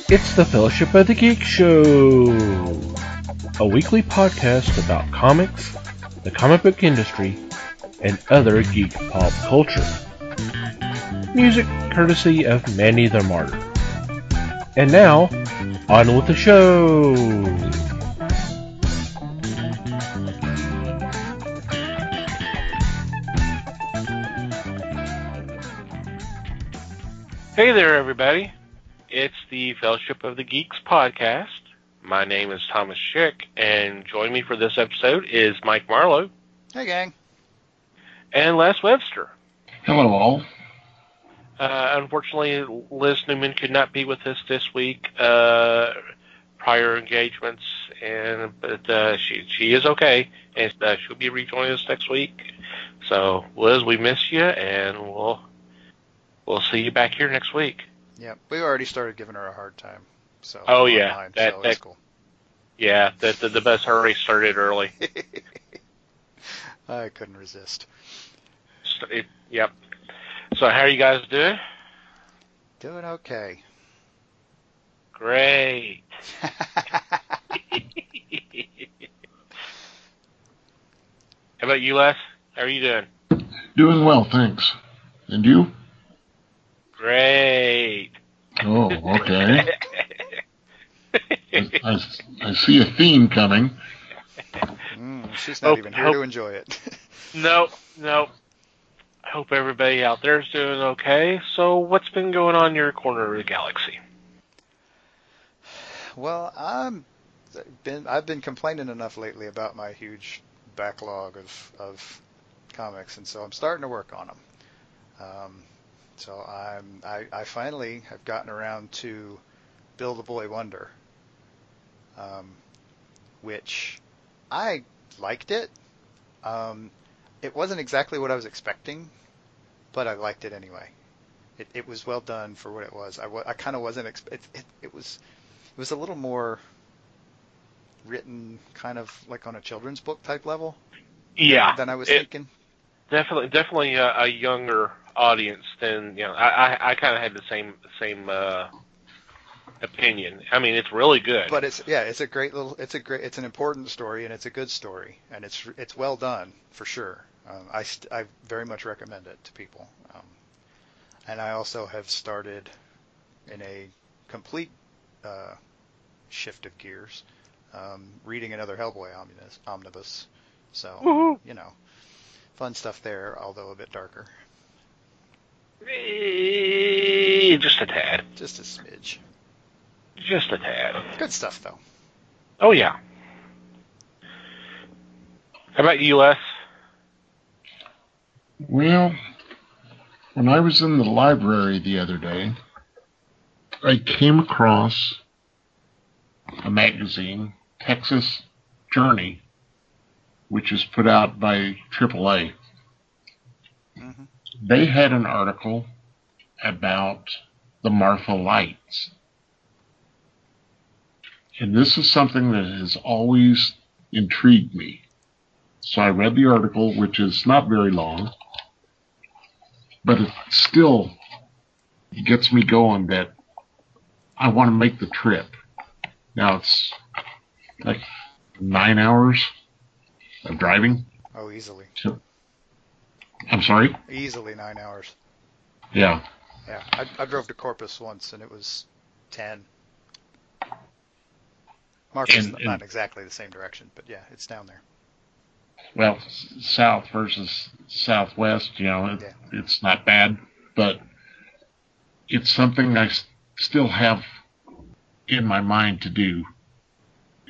It's the Fellowship of the Geek Show, a weekly podcast about comics, the comic book industry, and other geek pop culture. Music courtesy of Manny the Martyr. And now, on with the show! Hey there, everybody. It's the Fellowship of the Geeks podcast. My name is Thomas Schick, and joining me for this episode is Mike Marlowe. Hey, gang. And Les Webster. Hello, all. Unfortunately, Liz Newman could not be with us this week. Prior engagements, but she is okay, and she'll be rejoining us next week. So, Liz, we miss you, and we'll see you back here next week. Yeah, we already started giving her a hard time. So yeah, that's cool. Yeah, the best hurry started early. I couldn't resist. Yep. So how are you guys doing? Doing okay. Great. How about you, Les? How are you doing? Doing well, thanks. And you? Great. Oh, okay. I see a theme coming. She's not even here to enjoy it. Nope. I hope everybody out there is doing okay. So what's been going on in your corner of the galaxy? Well, I've been complaining enough lately about my huge backlog of comics, and so I'm starting to work on them. So I finally have gotten around to Bill the Boy Wonder, which I liked it. It wasn't exactly what I was expecting, but I liked it anyway. It was well done for what it was. I kind of wasn't it was a little more written kind of like on a children's book type level. Yeah. Than I was thinking. Definitely a younger audience than, I kind of had the same opinion. I mean, it's really good. But it's an important story, and it's a good story, and it's well done for sure. I very much recommend it to people. And I also have started in a complete shift of gears, reading another Hellboy omnibus. So, Woo-hoo. Fun stuff there, although a bit darker. Just a tad. Just a smidge. Just a tad. Good stuff, though. Oh, yeah. How about you, Les? Well, when I was in the library the other day, I came across a magazine, Texas Journey, which is put out by AAA. Mm-hmm. They had an article about the Martha Lights. And this is something that has always intrigued me. So I read the article, which is not very long, but it still gets me going that I want to make the trip. Now it's like 9 hours of driving. Oh, easily. So, I'm sorry? Easily 9 hours. Yeah. Yeah, I drove to Corpus once, and it was 10. Marcus, not exactly the same direction, but yeah, it's down there. Well, south versus southwest, it's not bad, but it's something I still have in my mind to do.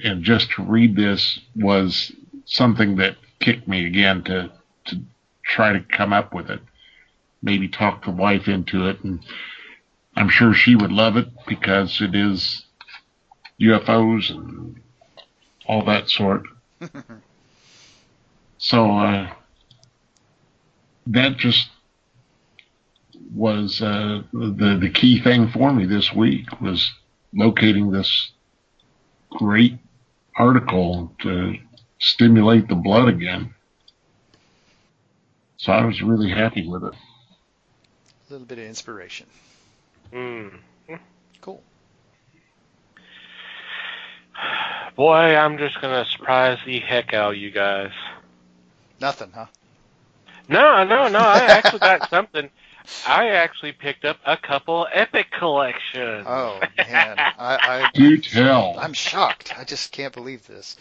And just to read this was something that kicked me again to try to come up with it. Maybe talk the wife into it, and I'm sure she would love it because it is UFOs and all that sort. So that just was the key thing for me this week, was locating this great article to stimulate the blood again. So I was really happy with it. A little bit of inspiration. Mm. Cool. Boy, I'm just going to surprise the heck out of you guys. Nothing, huh? No. I actually got something. I actually picked up a couple Epic collections. Oh, man. I Do tell. I'm shocked. I just can't believe this.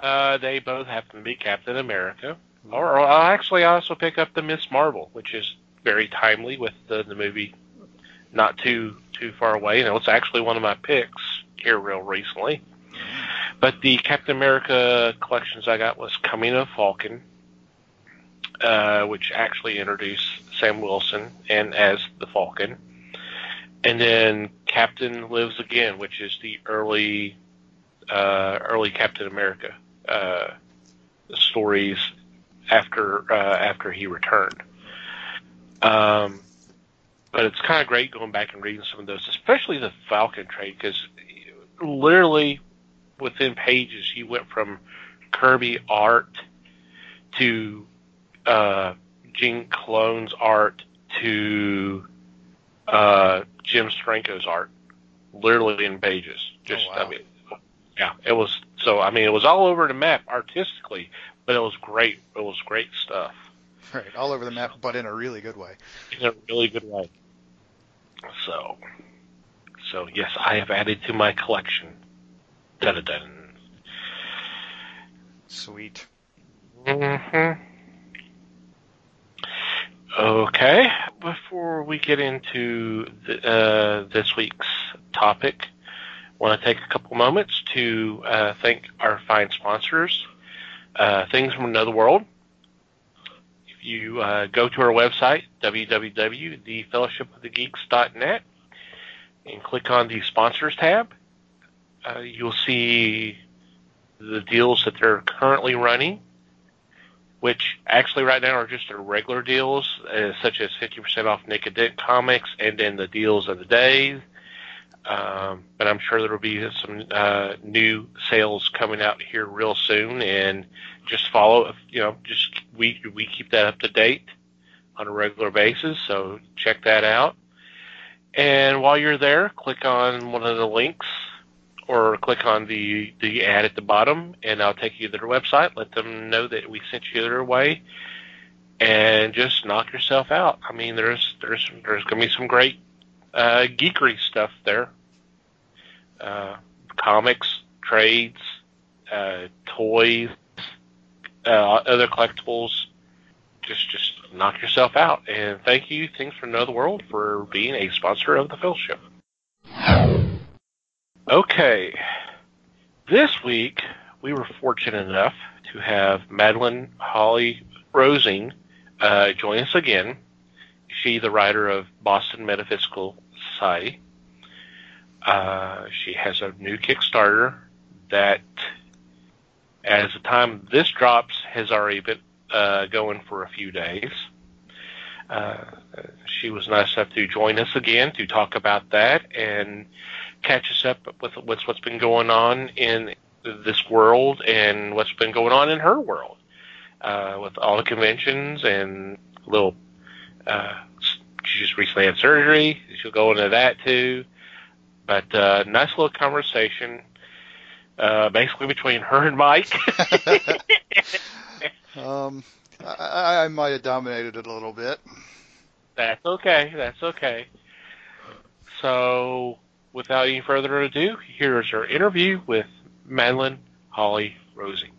They both happen to be Captain America. Or I'll actually also pick up the Miss Marvel, which is very timely with the movie not too far away. And it's actually one of my picks here real recently. But the Captain America collections I got was Coming of Falcon, which actually introduced Sam Wilson and as the Falcon. And then Captain Lives Again, which is the early Captain America stories after he returned. But it's kind of great going back and reading some of those, especially the Falcon trade, because literally within pages he went from Kirby art to Gene Clone's art to Jim Steranko's art, literally in pages. Just, wow. I mean, yeah, it was. So I mean, it was all over the map artistically, but it was great. It was great stuff. Right, all over the map, but in a really good way. In a really good way. So yes, I have added to my collection. Dun-dun-dun. Sweet. Mm-hmm. Okay, before we get into this week's topic, I want to take a couple moments to thank our fine sponsors, Things from Another World. If you go to our website, www.thefellowshipofthegeeks.net, and click on the Sponsors tab, you'll see the deals that they're currently running, which actually right now are just their regular deals, such as 50% off Nick and Dick comics, and then the deals of the day. But I'm sure there will be some new sales coming out here real soon, and just follow. Just we keep that up to date on a regular basis, so check that out. And while you're there, click on one of the links, or click on the ad at the bottom, and I'll take you to their website. Let them know that we sent you their way, and just knock yourself out. I mean, there's going to be some great geekery stuff there. Comics, trades, toys, other collectibles. Just knock yourself out. And thank you, Things from Another World, for being a sponsor of the Fellowship. Okay. This week, we were fortunate enough to have Madeleine Holly Rosing join us again. She, the writer of Boston Metaphysical Society. She has a new Kickstarter that, as the time this drops, has already been going for a few days. She was nice enough to join us again to talk about that and catch us up with what's been going on in this world and what's been going on in her world, with all the conventions and little. She just recently had surgery. She'll go into that too. But nice little conversation, basically between her and Mike. I might have dominated it a little bit. That's okay. So, without any further ado, here's our interview with Madeleine Holly Rosing.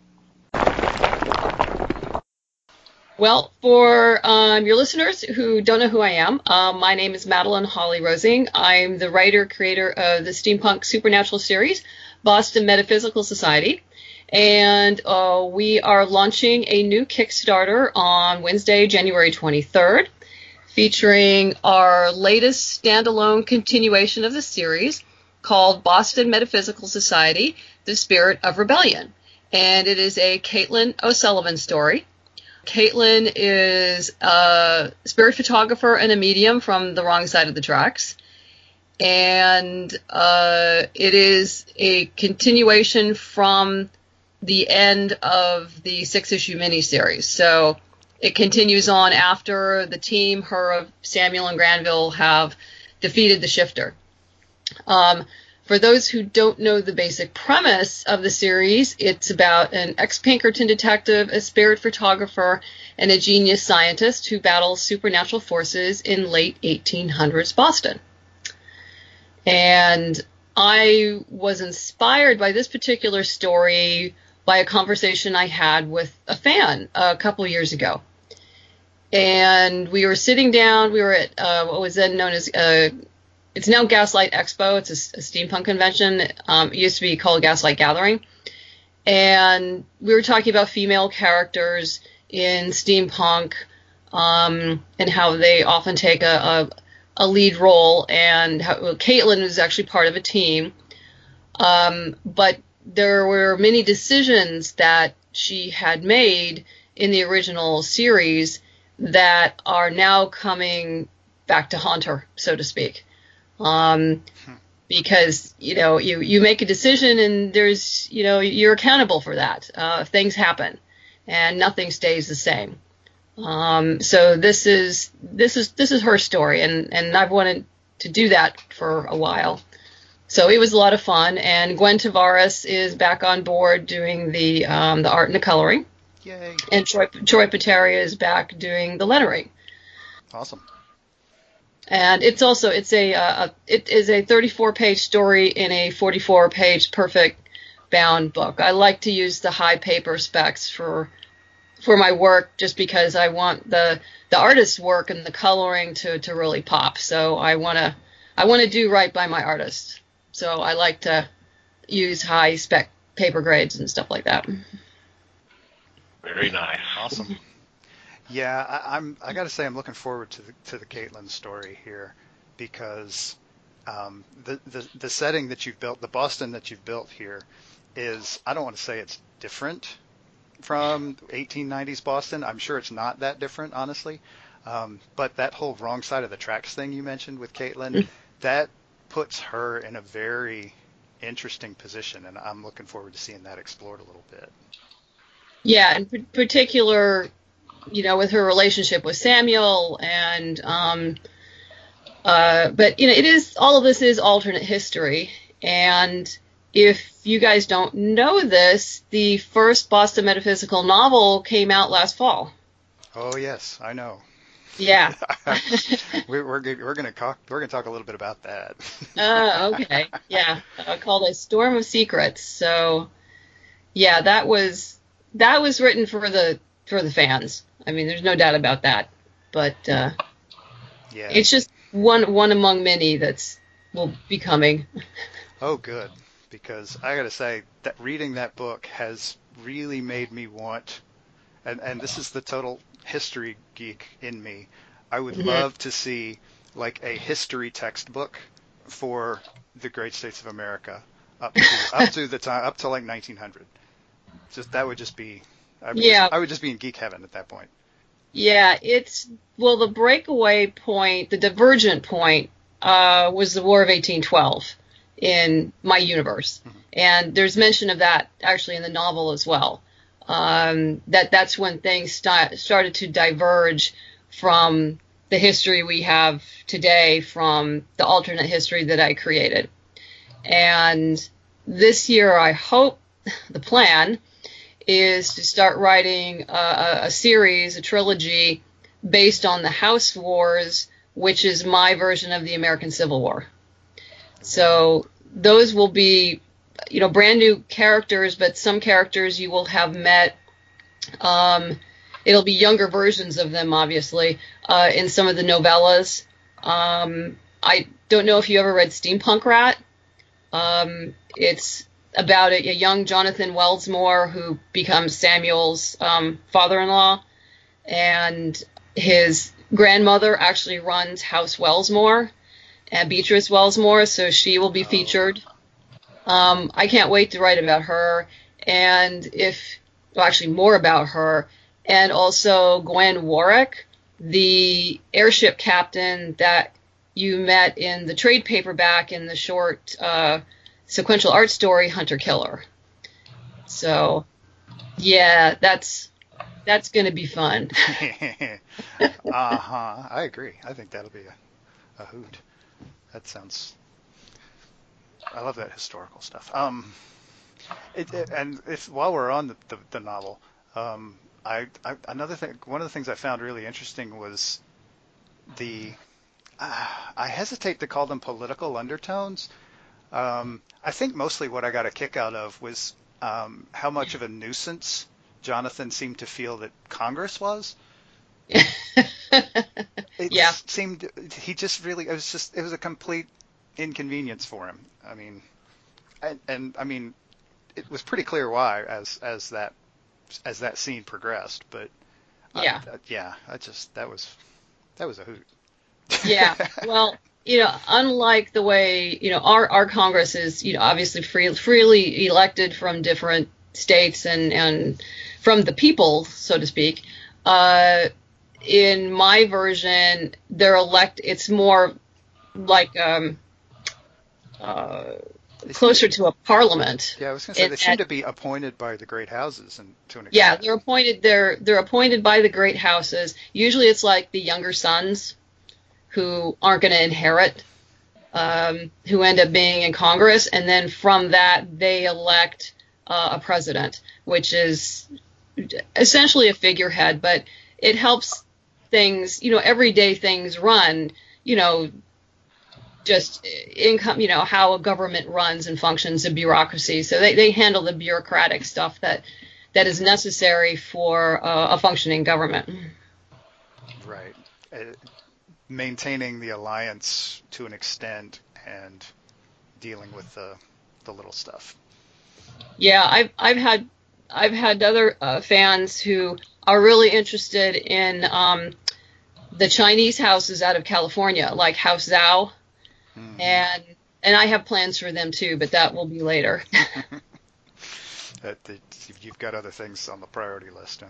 Well, for your listeners who don't know who I am, my name is Madeleine Holly Rosing. I'm the writer-creator of the steampunk supernatural series, Boston Metaphysical Society. And we are launching a new Kickstarter on Wednesday, January 23rd, featuring our latest standalone continuation of the series called Boston Metaphysical Society, The Spirit of Rebellion. And it is a Caitlin O'Sullivan story. Caitlin is a spirit photographer and a medium from the wrong side of the tracks. And it is a continuation from the end of the 6-issue miniseries. So it continues on after the team, her, Samuel, and Granville have defeated the Shifter. For those who don't know the basic premise of the series, it's about an ex-Pinkerton detective, a spirit photographer, and a genius scientist who battles supernatural forces in late 1800s Boston. And I was inspired by this particular story by a conversation I had with a fan a couple years ago. And we were sitting down, we were at what was then known as, it's now Gaslight Expo, it's a steampunk convention. It used to be called Gaslight Gathering. And we were talking about female characters in steampunk, and how they often take a lead role, and how Caitlin was actually part of a team. But there were many decisions that she had made in the original series that are now coming back to haunt her, so to speak. Because, you make a decision and there's, you're accountable for that. Things happen and nothing stays the same. So this is her story, and I've wanted to do that for a while. So it was a lot of fun, and Gwen Tavares is back on board doing the art and the coloring. Yay! And Troy Pataria is back doing the lettering. Awesome. And it is a 34-page story in a 44-page perfect bound book. I like to use the high paper specs for my work, just because I want the artist's work and the coloring to really pop. So I want to do right by my artist. So I like to use high spec paper grades and stuff like that. Very nice. Awesome. Yeah, I got to say I'm looking forward to the Caitlin story here, because the setting that you've built, the Boston that you've built here, is, I don't want to say it's different from 1890s Boston. I'm sure it's not that different, honestly. But that whole wrong side of the tracks thing you mentioned with Caitlin, that puts her in a very interesting position, and I'm looking forward to seeing that explored a little bit. Yeah, in particular, with her relationship with Samuel, and but it is, all of this is alternate history. And if you guys don't know this, the first Boston metaphysical novel came out last fall. Oh yes, I know. Yeah. we're gonna talk a little bit about that. Okay. Yeah, called A Storm of Secrets. So yeah, that was written for the fans. I mean, there's no doubt about that. But yeah, it's just one among many will be coming. Oh, good, because I got to say that reading that book has really made me want, and this is the total history geek in me, I would love to see like a history textbook for the great states of America up to the time, up to like 1900. That would just be, I would just be in geek heaven at that point. Yeah, the breakaway point, the divergent point, was the War of 1812 in my universe. Mm-hmm. And there's mention of that actually in the novel as well. That's when things started to diverge from the history we have today, from the alternate history that I created. And this year, I hope, the plan is to start writing a series, a trilogy, based on the House Wars, which is my version of the American Civil War. So those will be, brand new characters, but some characters you will have met. It'll be younger versions of them, obviously, in some of the novellas. I don't know if you ever read Steampunk Rat. It's about a young Jonathan Wellsmore who becomes Samuel's father-in-law, and his grandmother actually runs House Wellsmore, and Beatrice Wellsmore, so she will be featured. I can't wait to write about her, and actually more about her, and also Gwen Warwick, the airship captain that you met in the trade paperback in the short sequential art story Hunter Killer. So, yeah, that's going to be fun. I agree. I think that'll be a hoot. That sounds I love that historical stuff. While we're on the novel, another thing, one of the things I found really interesting was the I hesitate to call them political undertones. I think mostly what I got a kick out of was how much of a nuisance Jonathan seemed to feel that Congress was. Yeah. Seemed he just really it was a complete inconvenience for him. I mean, and I mean, it was pretty clear why as that scene progressed. But Yeah. that was a hoot. Yeah. Well, unlike the way, our Congress is, obviously freely elected from different states and from the people, so to speak. In my version, it's more like closer to a parliament. Yeah, I was going to say they seem to be appointed by the great houses, and to an extent. Yeah, they're appointed. They're appointed by the great houses. Usually, it's like the younger sons who aren't going to inherit, who end up being in Congress, and then from that they elect a president, which is essentially a figurehead, but it helps things, everyday things run, just income, how a government runs and functions, a bureaucracy. So they handle the bureaucratic stuff that is necessary for a functioning government. Right. Maintaining the alliance to an extent and dealing with the little stuff. Yeah, I've had other fans who are really interested in the Chinese houses out of California, like House Zhao, and I have plans for them too, but that will be later. You've got other things on the priority list. Huh?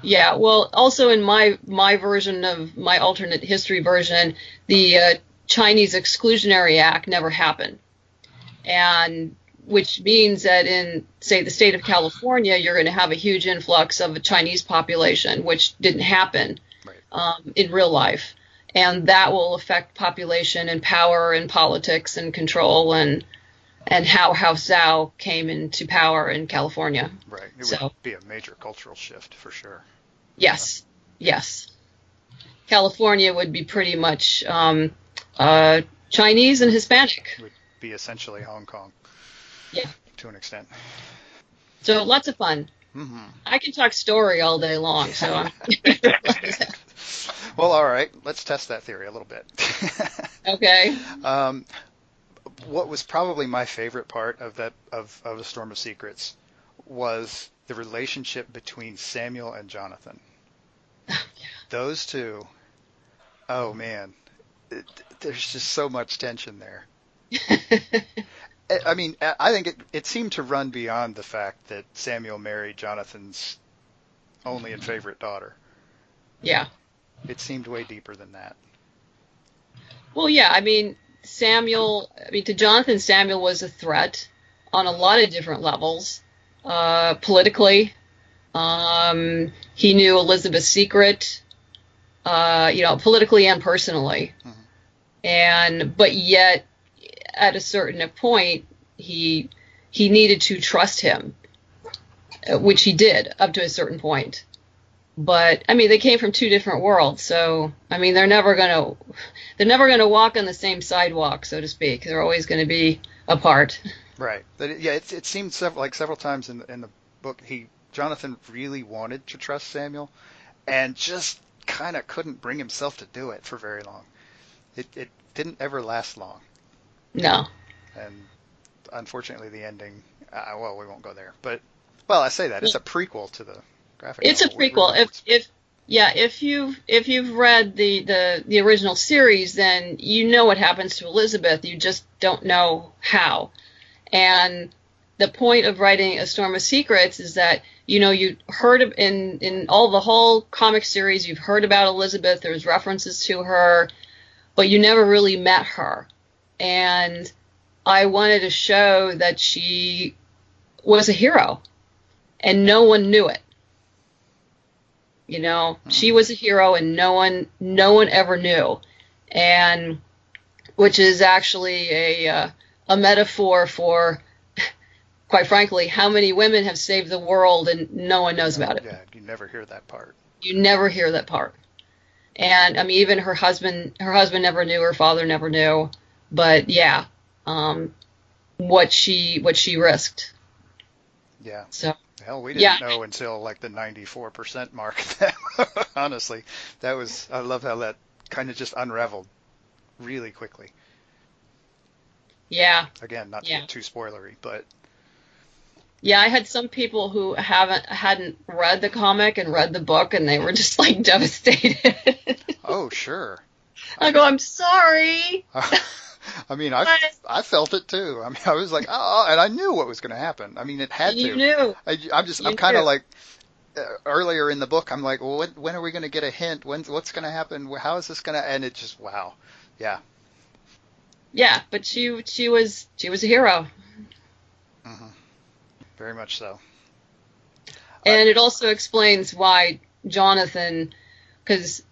Yeah, well, also in my version of my alternate history version, the Chinese Exclusionary Act never happened, and which means that in, say, the state of California, you're going to have a huge influx of a Chinese population, which didn't happen in real life, and that will affect population and power and politics and control and how House Zhao came into power in California. Right. It would be a major cultural shift for sure. Yes. Yes. California would be pretty much Chinese and Hispanic. It would be essentially Hong Kong. Yeah. To an extent. So lots of fun. Mm-hmm. I can talk story all day long, so I'm Well, all right. Let's test that theory a little bit. Okay. What was probably my favorite part of A Storm of Secrets was the relationship between Samuel and Jonathan. Yeah. Those two, oh man, there's just so much tension there. I mean, I think it seemed to run beyond the fact that Samuel married Jonathan's only and favorite daughter. Yeah. It seemed way deeper than that. Well, yeah, I mean, to Jonathan, Samuel was a threat on a lot of different levels. Politically, he knew Elizabeth's secret, politically and personally. Mm-hmm. But yet, at a certain point, he needed to trust him, which he did up to a certain point. But I mean, they came from two different worlds, so I mean, they're never gonna walk on the same sidewalk, so to speak. They're always going to be apart. Right. But it seemed several times in the book, Jonathan really wanted to trust Samuel, and just kind of couldn't bring himself to do it for very long. It didn't ever last long. No. And unfortunately, the ending. Well, we won't go there. But I say that it's a prequel to the graphic. It's novel. a prequel. If you've read the original series, then you know what happens to Elizabeth. You just don't know how. And the point of writing A Storm of Secrets is that you heard of, in the whole comic series, you've heard about Elizabeth. There's references to her, but you never really met her. And I wanted to show that she was a hero, and no one knew it. She was a hero, and no one ever knew, and which is actually a a metaphor for, quite frankly, how many women have saved the world and no one knows about it. Yeah, you never hear that part. You never hear that part. And I mean, even her husband never knew, her father never knew, but yeah, what she risked. Yeah. So hell, we didn't know until like the 94% mark. Honestly, I love how that kind of just unraveled really quickly. Yeah. Again, not to get too spoilery, but. Yeah, I had some people who hadn't read the comic and read the book, and they were just like devastated. Oh, sure. I'm sorry. I mean, I felt it too. I mean, I was like, oh, and I knew what was going to happen. I mean, it had to. You knew. I'm kind of like, earlier in the book, I'm like, well, when are we going to get a hint? What's going to happen? How is this going to? And it just, wow, yeah. Yeah, but she was a hero. Mm-hmm. Very much so. And it also explains why Jonathan, because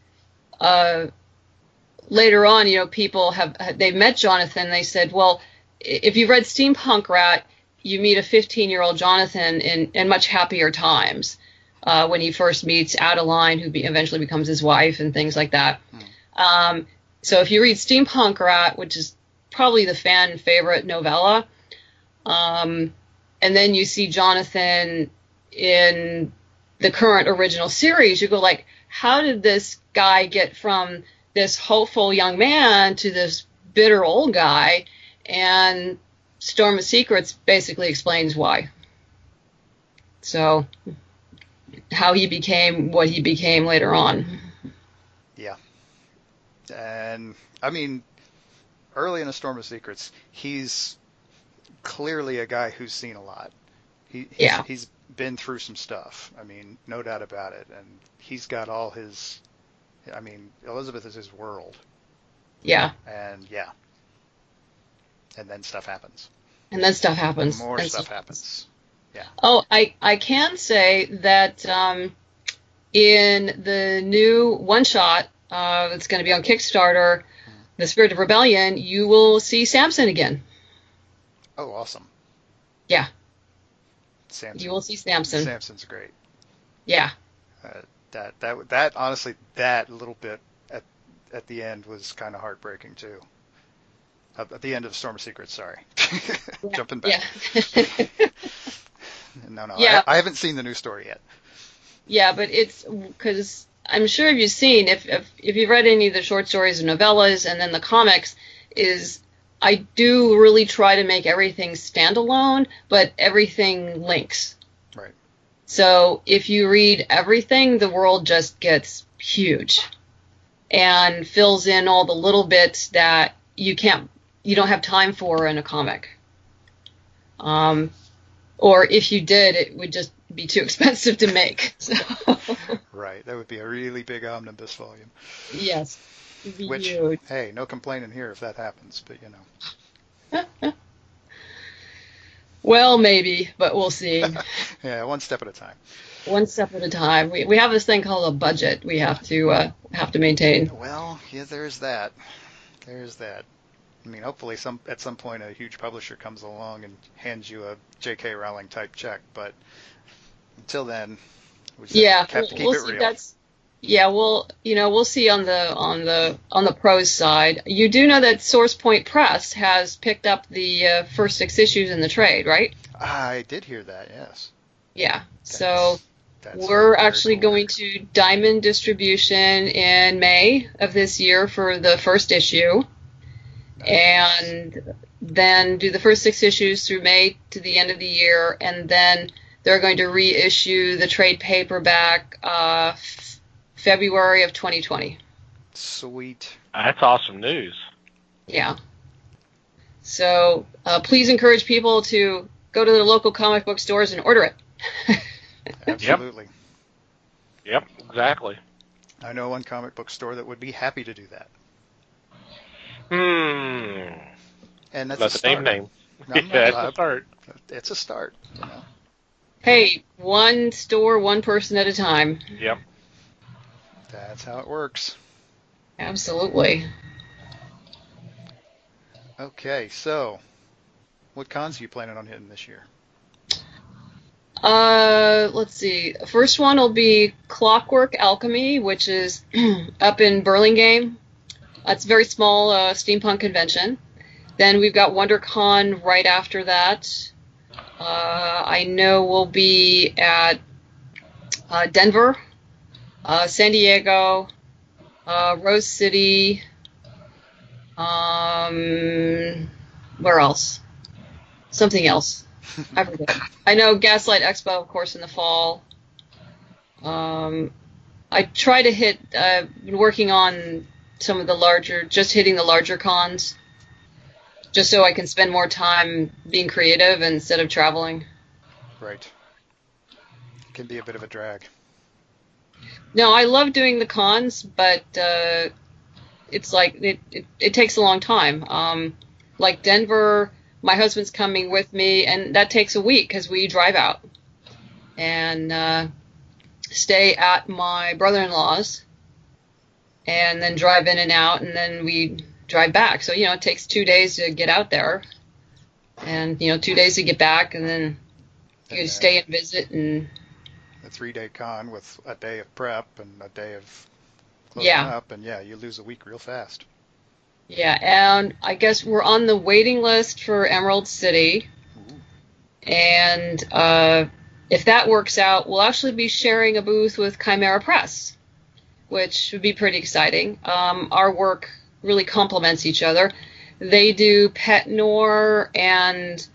later on, people they met Jonathan. They said, well, if you read Steampunk Rat, you meet a 15-year-old Jonathan in much happier times when he first meets Adeline, who eventually becomes his wife and things like that. So if you read Steampunk Rat, which is probably the fan favorite novella, and then you see Jonathan in the current original series, you go like, how did this guy get from this hopeful young man to this bitter old guy? And Storm of Secrets basically explains why. So how he became what he became later on. Yeah. And I mean, early in A Storm of Secrets, he's clearly a guy who's seen a lot. He's been through some stuff. I mean, no doubt about it. And he's got all his, I mean, Elizabeth is his world. Yeah. And yeah. And then stuff happens. More stuff happens. Yeah. Oh, I can say that in the new one-shot that's going to be on Kickstarter, The Spirit of Rebellion, you will see Samson again. Oh, awesome. Yeah. Samson. You will see Samson. Samson's great. Yeah. That honestly, that little bit at the end was kind of heartbreaking too. At the end of Storm of Secrets, sorry. Jumping back. Yeah. No. Yeah. I haven't seen the new story yet. Yeah, but it's because I'm sure you've seen, if you've read any of the short stories and novellas and then the comics, I do really try to make everything standalone, but everything links. Right. So if you read everything, the world just gets huge and fills in all the little bits that you don't have time for in a comic. Or if you did, it would just be too expensive to make. So. Right. That would be a really big omnibus volume. Yes. It'd be Which, huge. hey, no complaining here if that happens, but you know. Well, maybe, but we'll see. Yeah, one step at a time. One step at a time. We have this thing called a budget we have to maintain. Well, yeah, there's that. I mean, hopefully at some point a huge publisher comes along and hands you a J.K. Rowling type check, but until then, we just have to keep it real. We'll see on the prose side. You do know that Source Point Press has picked up the first 6 issues in the trade, right? I did hear that, yes. Yeah. So we're actually going to Diamond Distribution in May of this year for the first issue. Nice. And then do the first 6 issues through May to the end of the year, and then they're going to reissue the trade paperback February of 2020. Sweet. That's awesome news. Yeah. So please encourage people to go to their local comic book stores and order it. Absolutely. Yep, exactly. I know one comic book store that would be happy to do that. And that's a start. Name. That's a start. It's a start, you know. Hey, one store, one person at a time. Yep. That's how it works. Absolutely. Okay, so What cons are you planning on hitting this year? Let's see. First one will be Clockwork Alchemy, which is up in Burlingame. It's a very small steampunk convention. Then we've got WonderCon right after that. I know we'll be at Denver, San Diego, Rose City. Where else? Something else. I forget. I know Gaslight Expo, of course, in the fall. I try to hit. Been working on some of the larger, just hitting the larger cons, just so I can spend more time being creative instead of traveling. Right. It can be a bit of a drag. No, I love doing the cons, but it's like it takes a long time. Like Denver, my husband's coming with me, and that takes a week because we drive out and stay at my brother-in-law's, and then drive in and out, and then we drive back. So, it takes 2 days to get out there, and, 2 days to get back, and then you stay and visit. And a 3-day con with a day of prep and a day of closing up, and you lose a week real fast. Yeah, and I guess we're on the waiting list for Emerald City. Ooh. And if that works out, we'll actually be sharing a booth with Chimera Press, which would be pretty exciting. Our work really complements each other. They do pet noir, and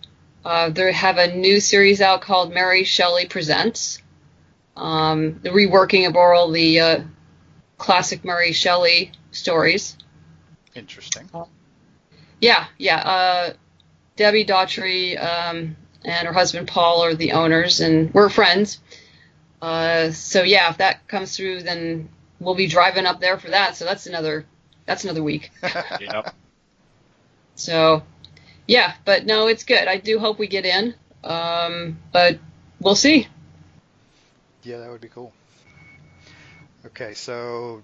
they have a new series out called Mary Shelley Presents, the reworking of the classic Mary Shelley stories. Interesting. Yeah. Debbie Daughtry and her husband Paul are the owners, and we're friends. So if that comes through, then we'll be driving up there for that. So that's another week. Yep. So, but no, it's good. I do hope we get in, but we'll see. Yeah, that would be cool. Okay, so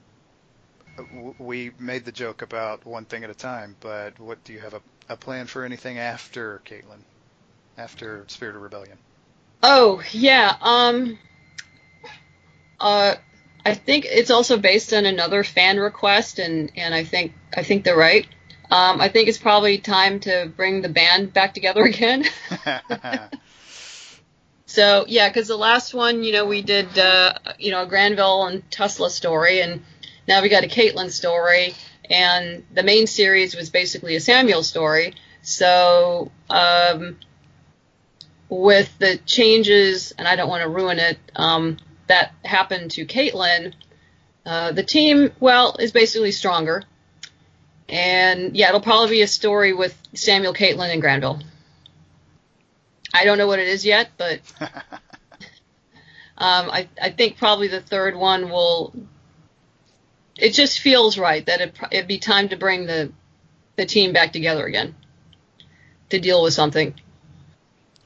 we made the joke about one thing at a time, but what do you have a plan for anything after Caitlin, after Spirit of Rebellion? Oh, yeah. I think it's also based on another fan request, and I think they're right. I think it's probably time to bring the band back together again. So, because the last one, we did, a Granville and Tesla story, and now we got a Caitlin story, and the main series was basically a Samuel story. So, with the changes, and I don't want to ruin it, that happened to Caitlin, the team, is basically stronger. And, it'll probably be a story with Samuel, Caitlin, and Granville. I don't know what it is yet, but I think probably the third one will... It just feels right that it'd be time to bring the team back together again to deal with something.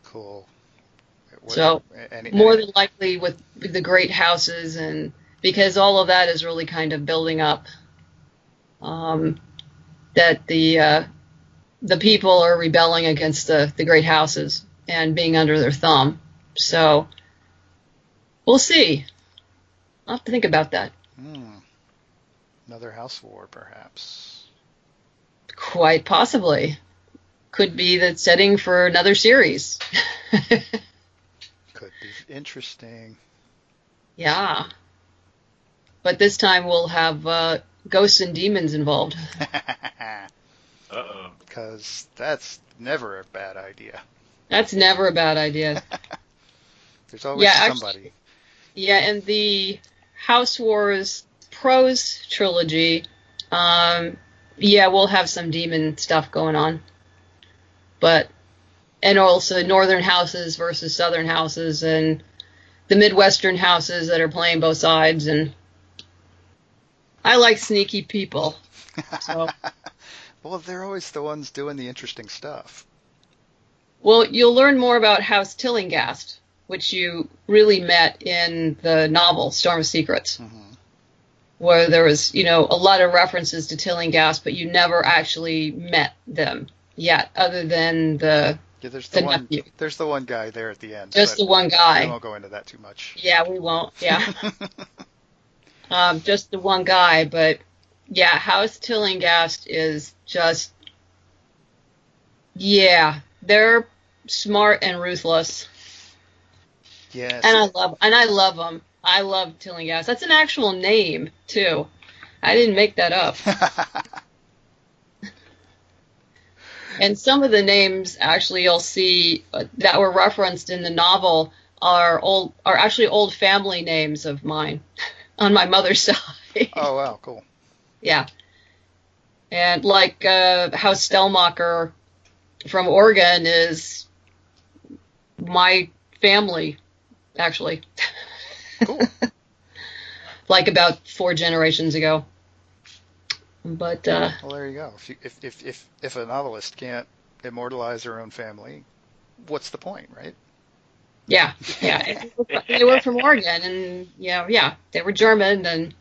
Cool. So more than likely with the great houses, and because all of that is really kind of building up, that the people are rebelling against the great houses and being under their thumb. So we'll see. I'll have to think about that. Another house war, perhaps. Quite possibly. Could be the setting for another series. Could be interesting. Yeah. But this time we'll have ghosts and demons involved. Uh-oh. Because that's never a bad idea. That's never a bad idea. There's always somebody. And the House Wars Prose trilogy, we'll have some demon stuff going on. And also northern houses versus southern houses, and the Midwestern houses that are playing both sides. And I like sneaky people. So. Well, they're always the ones doing the interesting stuff. Well, you'll learn more about House Tillinghast, which you really met in the novel Storm of Secrets, where there was, a lot of references to Tillinghast, but you never actually met them yet, other than the Yeah, the nephew. There's the one guy there at the end. Just the one guy. We won't go into that too much. Yeah, we won't. Yeah. Just the one guy, but yeah, House Tillinghast is just, yeah, they're smart and ruthless. Yes. And I love them. I love Tillinghast. That's an actual name too. I didn't make that up. And some of the names actually you'll see that were referenced in the novel are actually old family names of mine on my mother's side. Oh wow, cool. Yeah. And like House Stellmacher from Oregon is my family, actually. Cool. Like about 4 generations ago. But well, there you go. If a novelist can't immortalize her own family, what's the point, right? Yeah. They were from Oregon, and yeah, they were German, and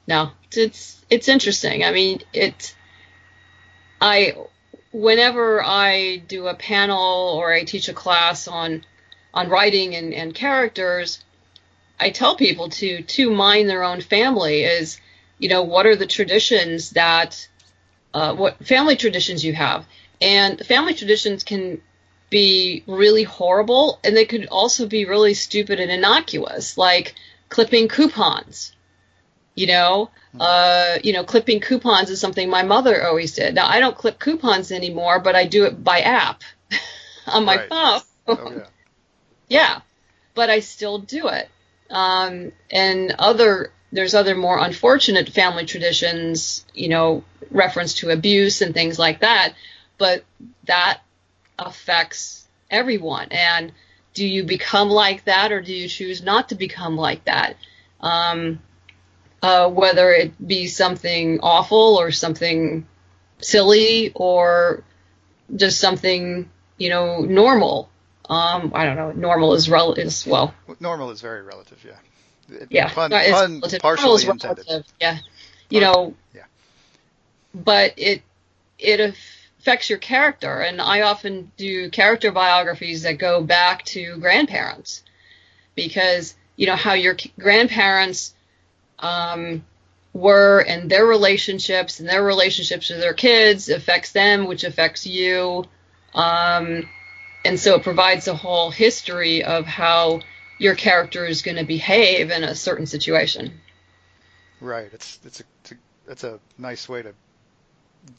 no, it's interesting. I mean, whenever I do a panel or I teach a class on writing and characters, I tell people to mind their own family. Is, what are the traditions what family traditions you have? And family traditions can be really horrible, and they could also be really stupid and innocuous, like clipping coupons. Clipping coupons is something my mother always did. Now, I don't clip coupons anymore, but I do it by app on my phone. Oh, yeah. Yeah, but I still do it. And there's other more unfortunate family traditions, reference to abuse and things like that, but that affects everyone. And do you become like that, or do you choose not to become like that? Whether it be something awful or something silly or just something, normal. I don't know. Normal is relative. Well, normal is very relative. Yeah. Yeah. Pun Relative. partially intended. Yeah. Yeah. But it affects your character, and I often do character biographies that go back to grandparents, because how your grandparents were, and their relationships with their kids affects them, which affects you. And so it provides a whole history of how your character is going to behave in a certain situation. Right. It's a nice way to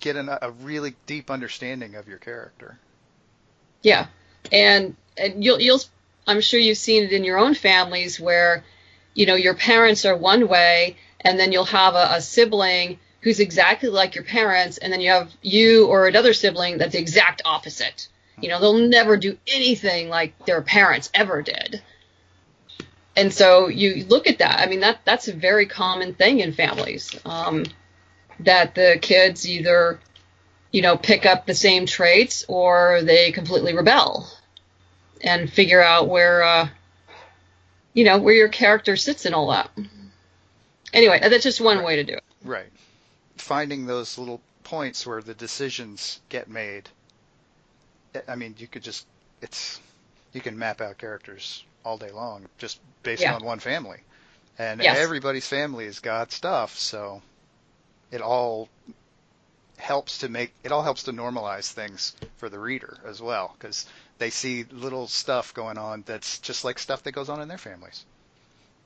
get a really deep understanding of your character. Yeah. And you'll I'm sure you've seen it in your own families where, your parents are one way, and then you'll have a sibling who's exactly like your parents, and then you have you or another sibling that's the exact opposite. They'll never do anything like their parents ever did. And so you look at that. I mean, that's a very common thing in families, that the kids either, pick up the same traits, or they completely rebel and figure out where your character sits in all that. Anyway, that's just one way to do it. Right. Finding those little points where the decisions get made. I mean, you can map out characters all day long just based on one family. And everybody's family has got stuff, so it all helps to normalize things for the reader as well, because they see little stuff going on that's just like stuff that goes on in their families.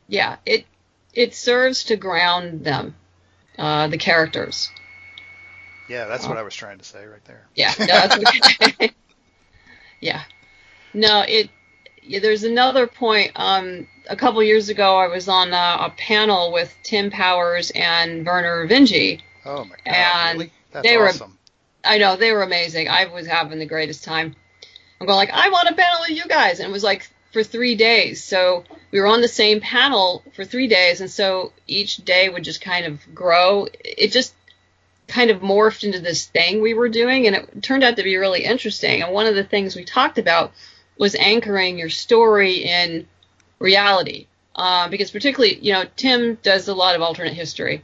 Yeah, it serves to ground them, the characters. Yeah, that's what I was trying to say right there. Yeah, no, that's okay. Yeah. No, there's another point. A couple years ago, I was on a panel with Tim Powers and Werner Vinge. Oh my God! And really? That's awesome. I know, they were amazing. I was having the greatest time. I'm going I want a panel with you guys, and it was for 3 days. So we were on the same panel for 3 days, and so each day would just kind of grow. It just kind of morphed into this thing we were doing, and it turned out to be really interesting. And one of the things we talked about was anchoring your story in reality, because particularly, Tim does a lot of alternate history,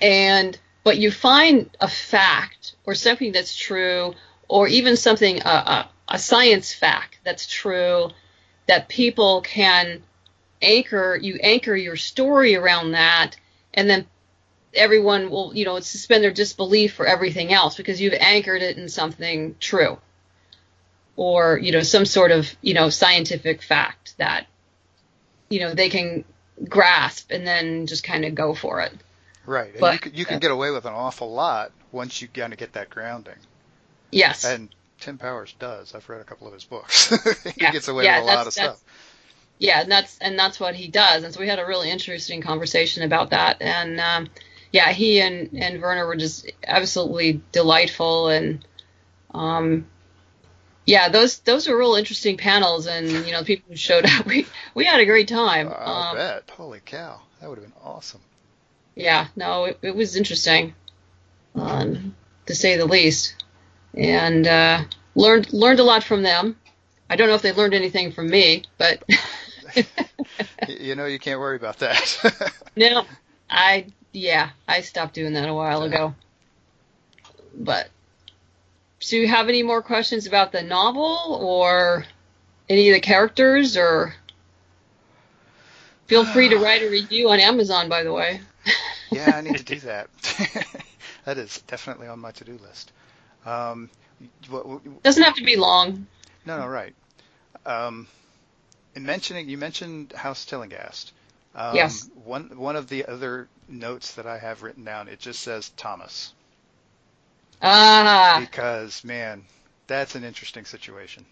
but you find a fact or something that's true, or even something, a science fact that's true, that people can anchor your story around that, and then everyone will, suspend their disbelief for everything else because you've anchored it in something true, or, some sort of, scientific fact that, they can grasp and then just kind of go for it. Right. And But you can get away with an awful lot once you kind of get that grounding. Yes. And Tim Powers does. I've read a couple of his books. He Yeah. gets away with a lot of stuff. Yeah, and that's what he does. And so we had a really interesting conversation about that. And he and Werner were just absolutely delightful. And those were real interesting panels. And people who showed up, we had a great time. I bet. Holy cow, that would have been awesome. Yeah, no, it was interesting, to say the least. And learned a lot from them. I don't know if they learned anything from me, but you can't worry about that. No, I stopped doing that a while ago. But do you have any more questions about the novel or any of the characters, or feel free to write a review on Amazon, by the way. Yeah, I need to do that. That is definitely on my to-do list. Doesn't have to be long. No, right. You mentioned House Tillinghast. Yes. One of the other notes that I have written down, it just says Thomas. Because, man, that's an interesting situation.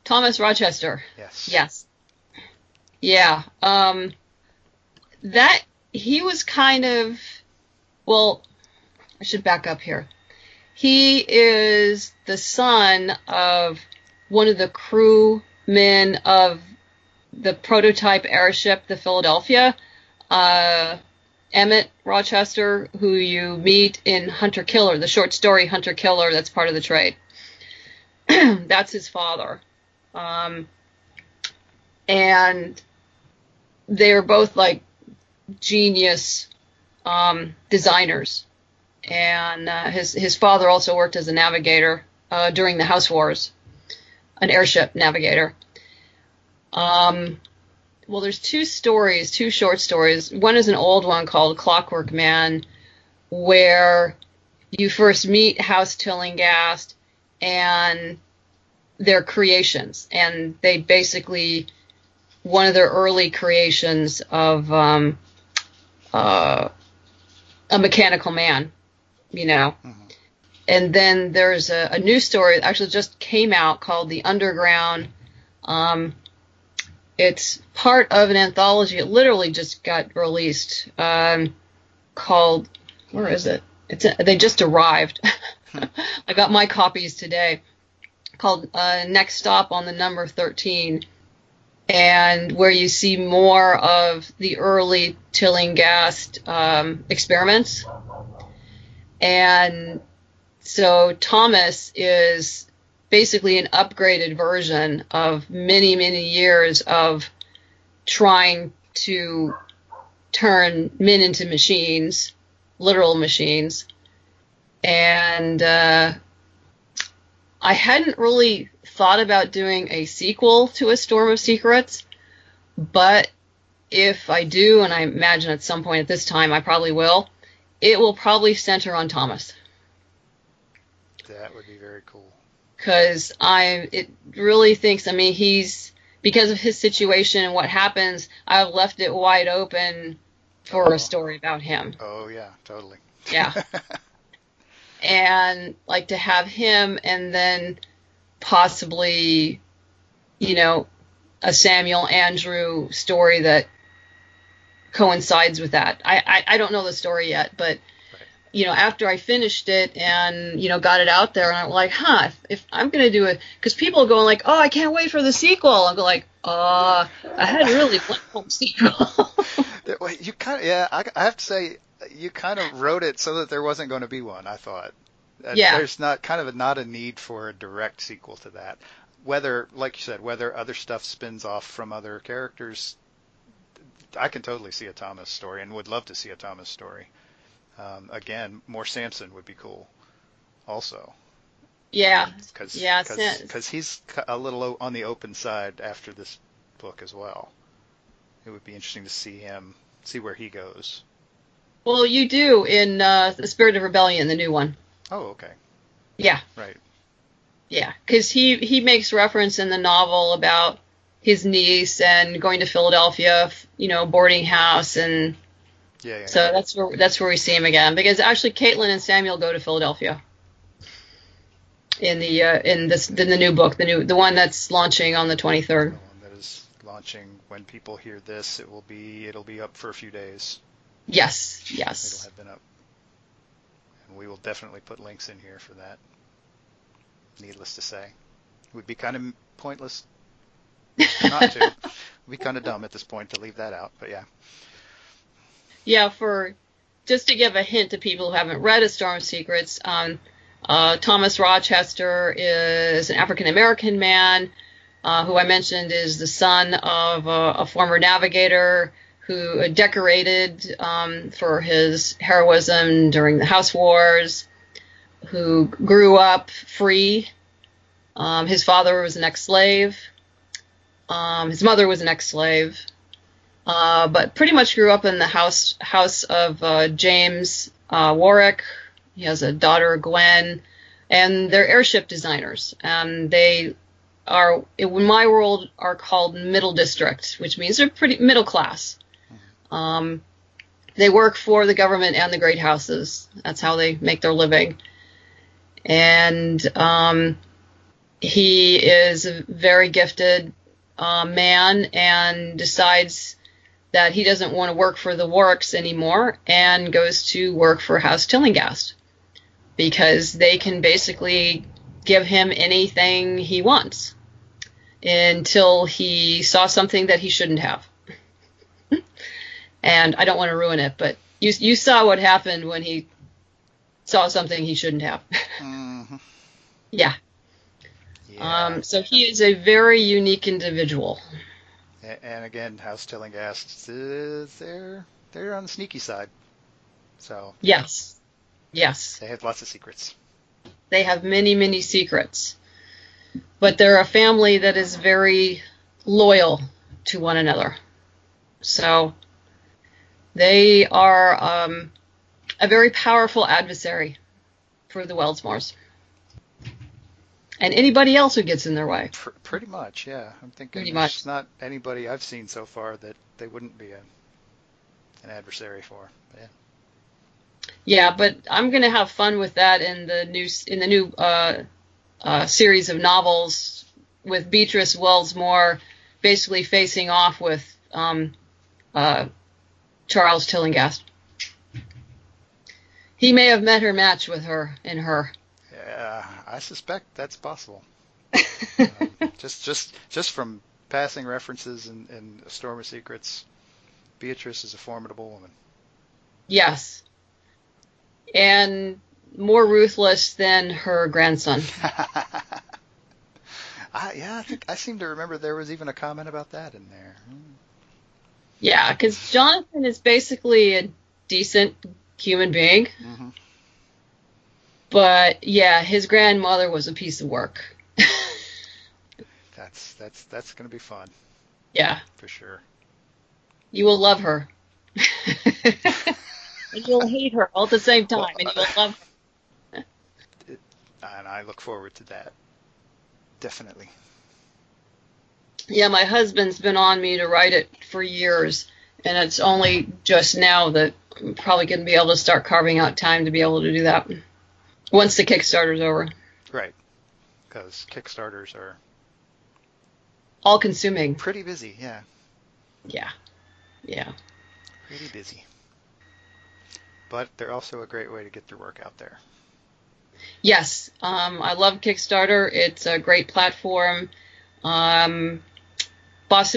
Thomas Rochester. Yes. Yes. Yeah. That he was kind of, well, I should back up here. He is the son of one of the crewmen of the prototype airship, the Philadelphia, Emmett Rochester, who you meet in Hunter Killer, the short story Hunter Killer, that's part of the trade. That's his father. And they're both like genius designers. And his father also worked as a navigator during the House Wars, an airship navigator. Well, there's two short stories. One is an old one called Clockwork Man, where you first meet House Tillinghast and their creations. And they basically, one of their early creations of a mechanical man, Mm-hmm. And then there's a new story that actually just came out called The Underground. It's part of an anthology. It literally just got released, called, where is it? They just arrived. I got my copies today, called Next Stop on the Number 13, and where you see more of the early Tillinghast experiments. And so Thomas is basically an upgraded version of many, many years of trying to turn men into machines, literal machines. And I hadn't really thought about doing a sequel to A Storm of Secrets, but if I do, and I imagine at some point at this time I probably will, it will probably center on Thomas. That would be very cool. Because it really thinks, he's, because of his situation and what happens, I've left it wide open for a story about him. Oh, yeah, totally. Yeah. And like to have him and then possibly, a Samuel Andrew story that coincides with that. I don't know the story yet, but after I finished it and got it out there, and I'm like, if I'm gonna do it, because people are going like, oh, I can't wait for the sequel. I'm going like, I had really planned for a sequel. You kind of, yeah, I have to say, you kind of wrote it so that there wasn't going to be one. I thought, there's not a need for a direct sequel to that. Whether, like you said, whether other stuff spins off from other characters. I can totally see a Thomas story and would love to see a Thomas story. Again, more Samson would be cool also. Yeah. Because he's a little on the open side after this book as well. It would be interesting to see where he goes. Well, you do in The Spirit of Rebellion, the new one. Oh, okay. Yeah. Right. Yeah, because he makes reference in the novel about his niece and going to Philadelphia, boarding house, and so that's where we see him again. Because actually, Caitlin and Samuel go to Philadelphia in the new book, the one that's launching on the 23rd. The one that is launching when people hear this, it'll be up for a few days. Yes. It'll have been up, and we will definitely put links in here for that. Needless to say, it would be kind of pointless not to. It would be kind of dumb at this point to leave that out, but yeah. Yeah, just to give a hint to people who haven't read A Storm of Secrets, Thomas Rochester is an African-American man who I mentioned is the son of a former navigator who decorated for his heroism during the House Wars, who grew up free. His father was an ex-slave. His mother was an ex-slave. But pretty much grew up in the house of James Warwick. He has a daughter, Gwen, and they're airship designers. And they are, in my world, are called middle district, which means they're pretty middle class. They work for the government and the great houses. That's how they make their living. And he is a very gifted man and decides that he doesn't want to work for the Warwicks anymore and goes to work for House Tillinghast because they can basically give him anything he wants until he saw something that he shouldn't have. And I don't want to ruin it, but you saw what happened when he saw something he shouldn't have. Mm-hmm. Yeah. So he is a very unique individual. And again, House Tillinghast, they're on the sneaky side. So yes. They have lots of secrets. They have many, many secrets. But they're a family that is very loyal to one another. So they are a very powerful adversary for the Weldsmores. And anybody else who gets in their way. Pretty much, yeah. I'm thinking Pretty there's much. not anybody I've seen so far that they wouldn't be an adversary for. Yeah. Yeah, but I'm going to have fun with that in the new series of novels with Beatrice Weldsmore basically facing off with Charles Tillinghast. He may have met her match with her in her. Yeah, I suspect that's possible. Just from passing references in A Storm of Secrets, Beatrice is a formidable woman. Yes. And more ruthless than her grandson. I think I seem to remember there was even a comment about that in there. Yeah, because Jonathan is basically a decent human being. Mm-hmm. But yeah, his grandmother was a piece of work. That's going to be fun. Yeah. For sure. You will love her. And you'll hate her all at the same time, and you'll love her. And I look forward to that. Definitely. Yeah, my husband's been on me to write it for years, and it's only just now that I'm probably going to be able to start carving out time to be able to do that once the Kickstarter's over. Right. Because Kickstarters are all-consuming. Pretty busy, yeah. Yeah. Pretty busy. But they're also a great way to get their work out there. Yes, I love Kickstarter. It's a great platform. Boston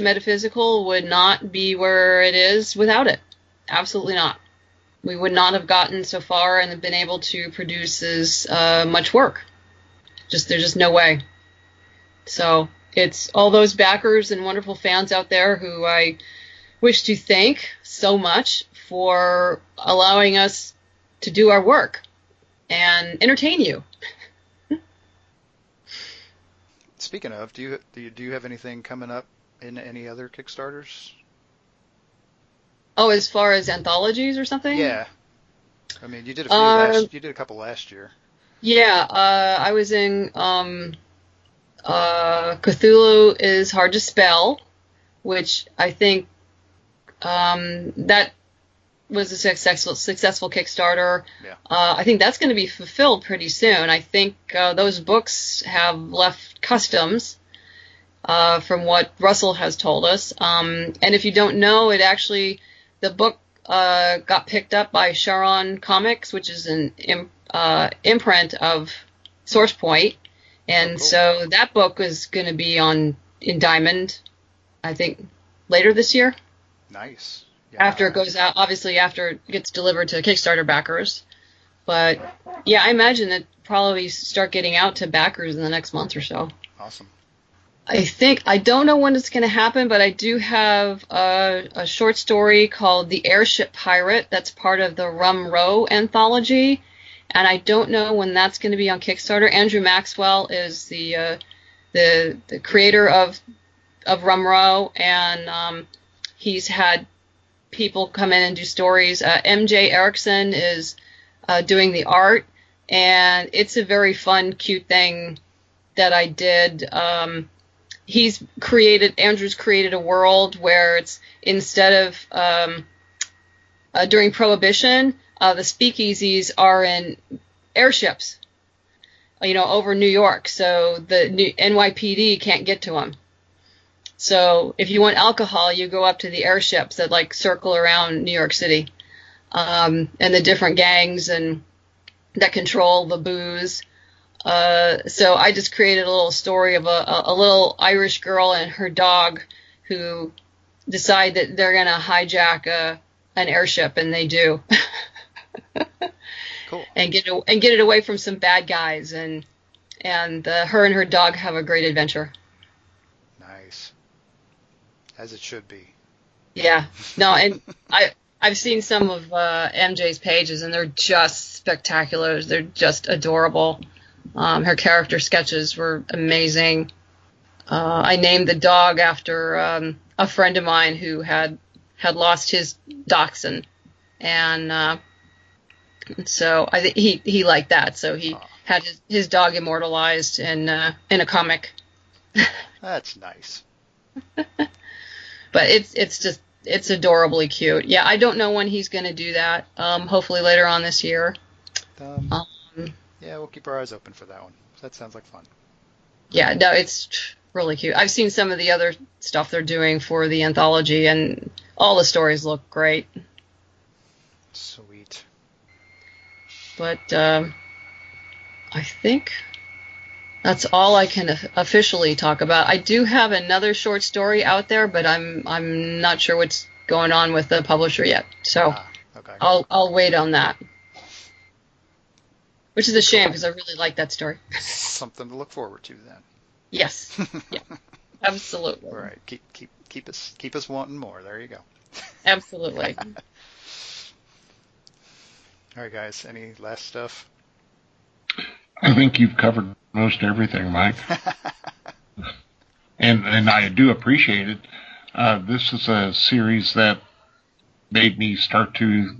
Metaphysical would not be where it is without it. Absolutely not. We would not have gotten so far and been able to produce as much work. There's just no way. So it's all those backers and wonderful fans out there who I wish to thank so much for allowing us to do our work and entertain you. speaking of, do you have anything coming up in any other Kickstarters? Oh, as far as anthologies or something? Yeah. I mean, you did a couple last year. Yeah, I was in Cthulhu is Hard to Spell, which I think that was a successful Kickstarter. Yeah. I think that's going to be fulfilled pretty soon. I think those books have left customs, from what Russell has told us. And if you don't know, the book got picked up by Charon Comics, which is an imprint of Source Point. And cool. So that book is going to be in Diamond, I think, later this year. Nice. Yeah. After it goes out, obviously after it gets delivered to Kickstarter backers. But yeah, I imagine it probably start getting out to backers in the next month or so. Awesome. I don't know when it's going to happen, but I do have a short story called The Airship Pirate that's part of the Rum Row anthology, and I don't know when that's going to be on Kickstarter. Andrew Maxwell is the creator of Rum Row, and he's had people come in and do stories. MJ Erickson is doing the art, and it's a very fun, cute thing that I did. Andrew's created a world where it's, instead of during Prohibition, the speakeasies are in airships, over New York, so the NYPD can't get to them. So if you want alcohol, you go up to the airships that circle around New York City, and the different gangs that control the booze. So I just created a little story of a little Irish girl and her dog who decide that they're going to hijack an airship, and they do. Cool. And get it away from some bad guys, and her and her dog have a great adventure. Nice. As it should be. Yeah. No, and I've seen some of MJ's pages, and they're just spectacular. They're just adorable. Her character sketches were amazing. I named the dog after a friend of mine who had lost his dachshund, and so I think he liked that. So he had his dog immortalized in a comic. That's nice. But it's adorably cute. Yeah, I don't know when he's going to do that. Hopefully later on this year. Yeah, we'll keep our eyes open for that one. That sounds like fun. Yeah, no, it's really cute. I've seen some of the other stuff they're doing for the anthology, and all the stories look great. Sweet. But I think that's all I can officially talk about. I do have another short story out there, but I'm not sure what's going on with the publisher yet. So okay. I'll wait on that. Which is a shame, because I really like that story. Something to look forward to then. Yes. Yeah. Absolutely. All right. Keep us wanting more. There you go. Absolutely. All right, guys. Any last stuff? I think you've covered most everything, Mike. and I do appreciate it. This is a series that made me start to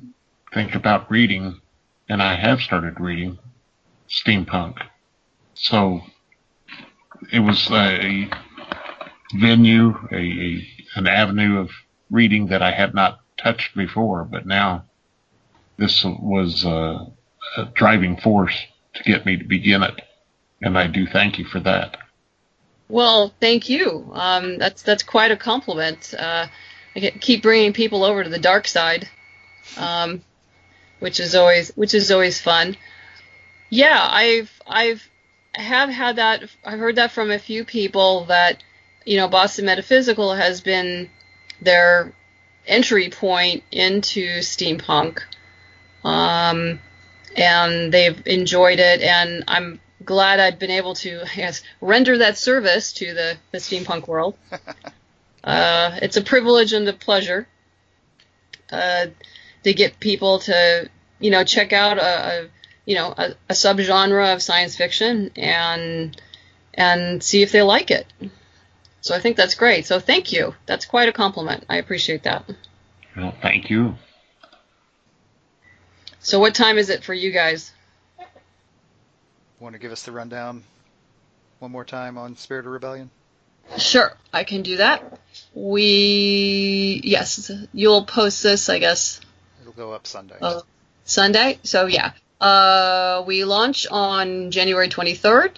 think about reading, and I have started reading steampunk. So it was a venue, an avenue of reading that I had not touched before, but now this was a driving force to get me to begin it, and I do thank you for that. Well, thank you. That's quite a compliment. I keep bringing people over to the dark side, which is always fun. Yeah, I've had that. I've heard that from a few people that, Boston Metaphysical has been their entry point into steampunk, and they've enjoyed it, and I'm glad I've been able to, render that service to the steampunk world. It's a privilege and a pleasure to get people to, check out a subgenre of science fiction and and see if they like it. So I think that's great. So thank you. That's quite a compliment. I appreciate that. Well, thank you. So what time is it for you guys? Want to give us the rundown one more time on Spirit of Rebellion? Sure, I can do that. Yes, you'll post this, I guess. It'll go up Sunday. Sunday? So yeah. We launch on January 23rd,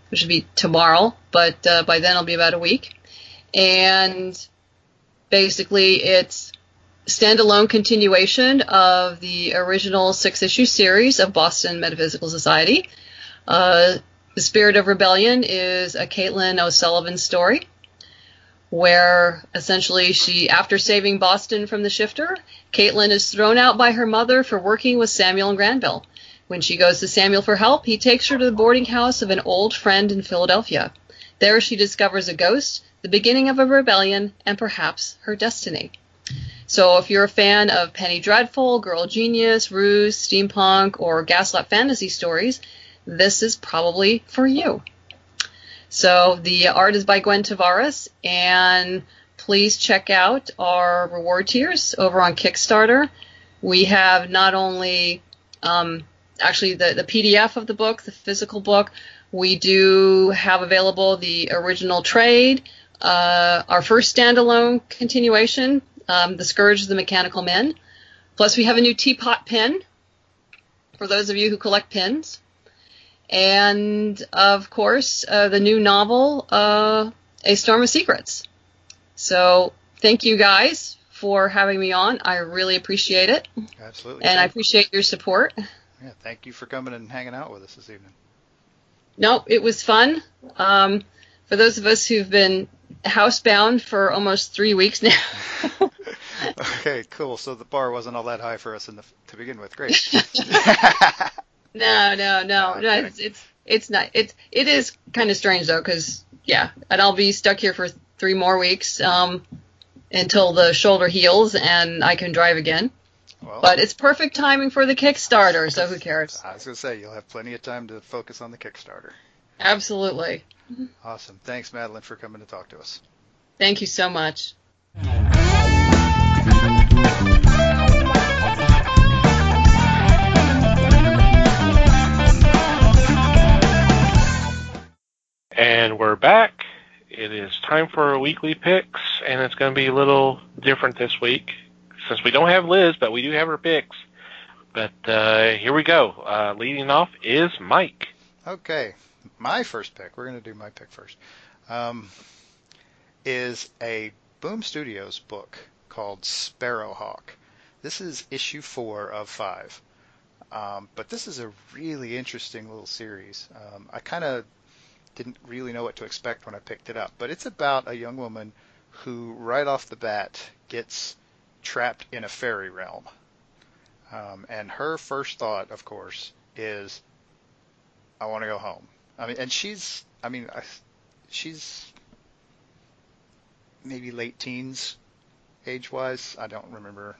which would be tomorrow, but by then it'll be about a week. And basically it's standalone continuation of the original 6-issue series of Boston Metaphysical Society. The Spirit of Rebellion is a Caitlin O'Sullivan story, where essentially after saving Boston from the shifter, Caitlin is thrown out by her mother for working with Samuel in Granville. When she goes to Samuel for help, he takes her to the boarding house of an old friend in Philadelphia. There she discovers a ghost, the beginning of a rebellion, and perhaps her destiny. So if you're a fan of Penny Dreadful, Girl Genius, Ruse, steampunk, or gaslight fantasy stories, this is probably for you. So the art is by Gwen Tavares, and please check out our reward tiers over on Kickstarter. We have not only actually the PDF of the book, the physical book. We do have available the original trade, our first standalone continuation, The Scourge of the Mechanical Men. Plus we have a new teapot pin for those of you who collect pins. And, of course, the new novel, A Storm of Secrets. So thank you guys for having me on. I really appreciate it. Absolutely. And I appreciate your support. Yeah, thank you for coming and hanging out with us this evening. No, it was fun. For those of us who've been housebound for almost 3 weeks now. Okay, cool. So the bar wasn't all that high for us to begin with. Great. No. It's not. It is kind of strange though, because and I'll be stuck here for 3 more weeks until the shoulder heals and I can drive again. Well, but it's perfect timing for the Kickstarter, so who cares? I was gonna say you'll have plenty of time to focus on the Kickstarter. Absolutely. Awesome. Thanks, Madeleine, for coming to talk to us. Thank you so much. And we're back. It is time for our weekly picks, and it's going to be a little different this week since we don't have Liz, but we do have her picks. But here we go. Leading off is Mike. Okay. My first pick, we're going to do my pick first, is a Boom Studios book called Sparrowhawk. This is issue 4 of 5. But this is a really interesting little series. I kind of didn't really know what to expect when I picked it up, but it's about a young woman who right off the bat gets trapped in a fairy realm. And her first thought, of course, is, I want to go home. She's maybe late teens age-wise. I don't remember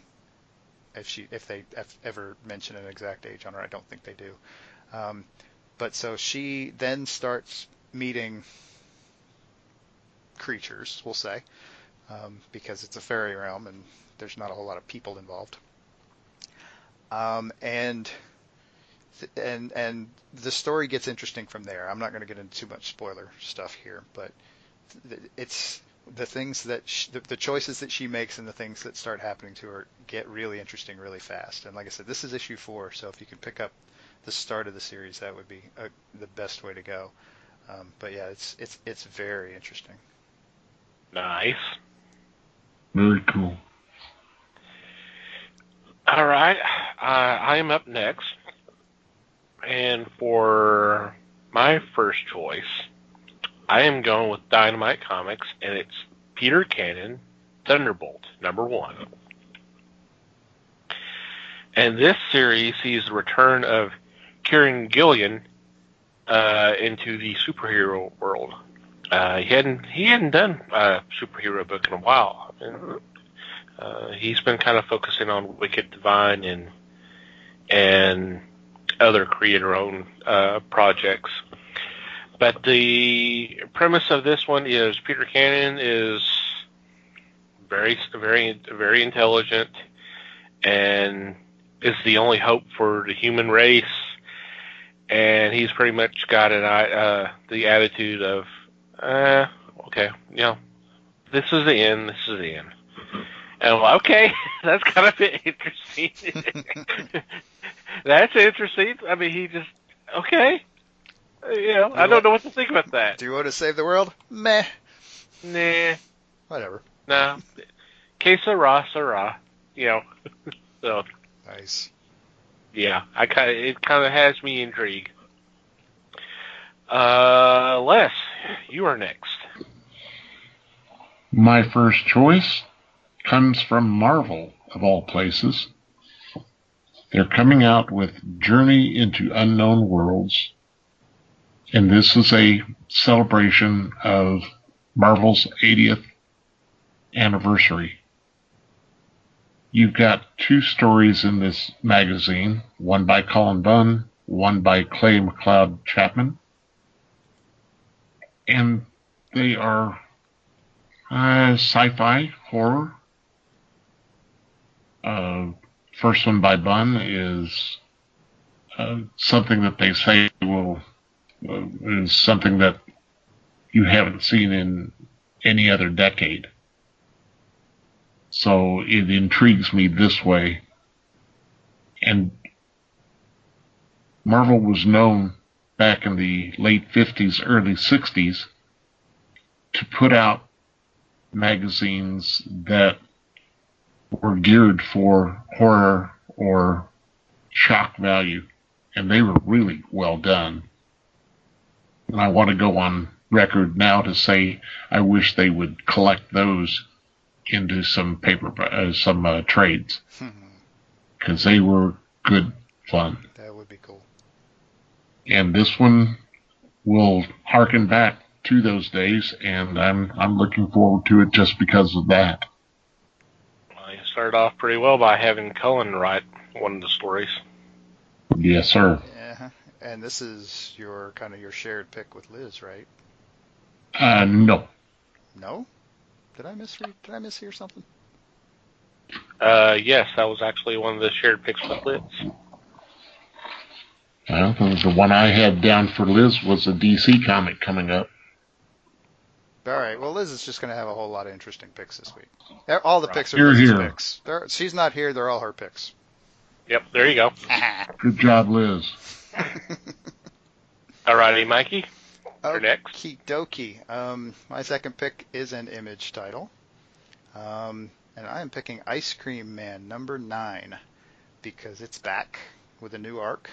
if they ever mention an exact age on her. I don't think they do. But so she then starts meeting creatures, we'll say, because it's a fairy realm and there's not a whole lot of people involved. And the story gets interesting from there. I'm not going to get into too much spoiler stuff here, but it's the things that the choices that she makes and the things that start happening to her get really interesting really fast. And like I said, this is issue 4, so if you can pick up the start of the series, that would be the best way to go. But yeah, it's very interesting. Nice. Very cool. All right, I am up next, and for my first choice, I am going with Dynamite Comics, and it's Peter Cannon, Thunderbolt, #1. And this series sees the return of Kieran Gillen into the superhero world. He hadn't done a superhero book in a while. He's been kind of focusing on Wicked Divine and other creator-owned projects. But the premise of this one is Peter Cannon is very intelligent and is the only hope for the human race. And he's pretty much got the attitude of, okay, this is the end. This is the end. And I'm like, okay, that's kind of interesting. That's interesting. I mean, he just, okay. I don't know what to think about that. Do you want to save the world? Meh. Nah. Whatever. No. Que sera, sera. So. Nice. Yeah, it kind of has me intrigued. Les, you are next. My first choice comes from Marvel, of all places. They're coming out with Journey into Unknown Worlds, and this is a celebration of Marvel's 80th anniversary. You've got 2 stories in this magazine, one by Colin Bunn, one by Clay McLeod Chapman. And they are sci-fi, horror. First one by Bunn is something that they say is something that you haven't seen in any other decade. So it intrigues me this way. And Marvel was known back in the late 50s, early 60s to put out magazines that were geared for horror or shock value. And they were really well done. And I want to go on record now to say I wish they would collect those into some trades, because they were good fun. That would be cool. And this one will harken back to those days, and I'm looking forward to it just because of that. Well, you started off pretty well by having Cullen write one of the stories. Yes, sir. Yeah, and this is your shared pick with Liz, right? No. No? Did I mishear something? Yes, that was actually one of the shared picks with Liz. Well, the one I had down for Liz was a DC comic coming up. All right. Well, Liz is just going to have a whole lot of interesting picks this week. All the picks are Here, Liz's here. picks. She's not here. They're all her picks. Yep, there you go. Good job, Liz. Alrighty, Mikey. You're next. Okie dokie. My second pick is an Image title. And I am picking Ice Cream Man number 9 because it's back with a new arc.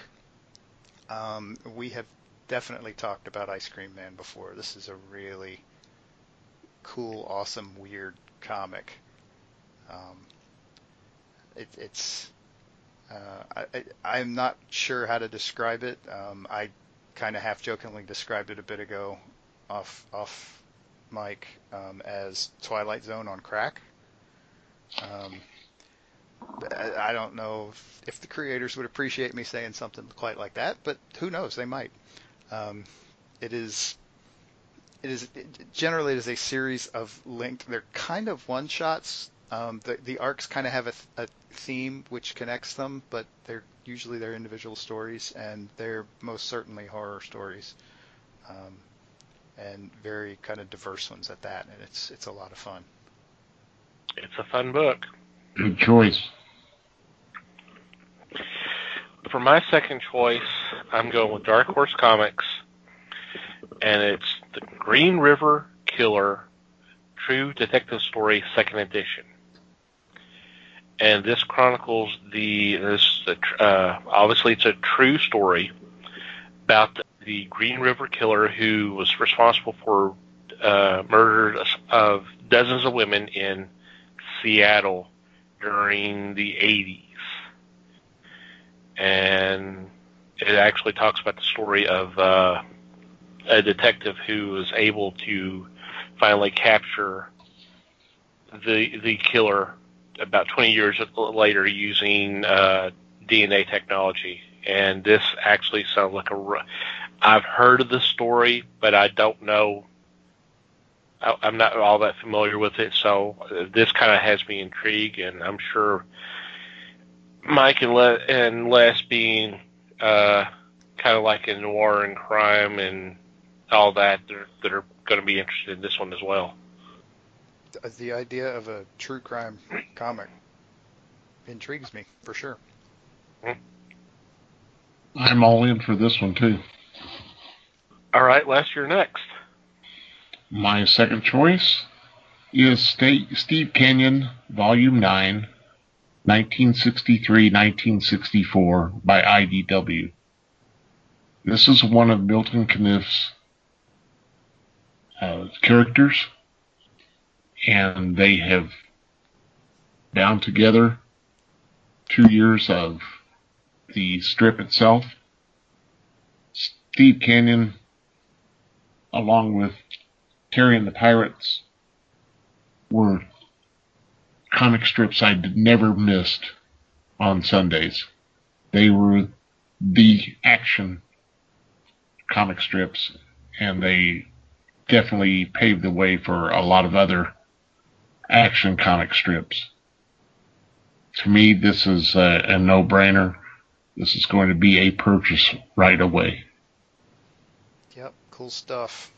We have definitely talked about Ice Cream Man before. This is a really cool, awesome, weird comic. I'm not sure how to describe it. I kind of half-jokingly described it a bit ago off mic as Twilight Zone on crack. I don't know if the creators would appreciate me saying something quite like that, but who knows? They might. It is generally a series of linked. They're kind of one-shots. The arcs kind of have a theme which connects them, but they're usually their individual stories, and they're most certainly horror stories, and very kind of diverse ones at that. And it's a lot of fun. It's a fun book. Good choice. For my second choice, I'm going with Dark Horse Comics, and it's the Green River Killer True Detective Story, 2nd edition. And this chronicles obviously it's a true story about the Green River Killer who was responsible for murder of dozens of women in Seattle during the 80s. And it actually talks about the story of a detective who was able to finally capture the killer about 20 years later using DNA technology. And this actually sounds like I've heard of the story, but I don't know. I'm not all that familiar with it, so this kind of has me intrigued, and I'm sure Mike and Les being kind of like in noir and crime and all that, that are going to be interested in this one as well. The idea of a true crime comic intrigues me, for sure. I'm all in for this one, too. All right, Les, you're next. My second choice is Steve Kenyon, Volume 9, 1963-1964 by IDW. This is one of Milton Caniff's characters, and they have bound together 2 years of the strip itself. Steve Kenyon, along with Terry and the Pirates, were comic strips I never missed on Sundays. They were the action comic strips, and they definitely paved the way for a lot of other action comic strips. To me, this is a no-brainer. This is going to be a purchase right away. Yep, cool stuff.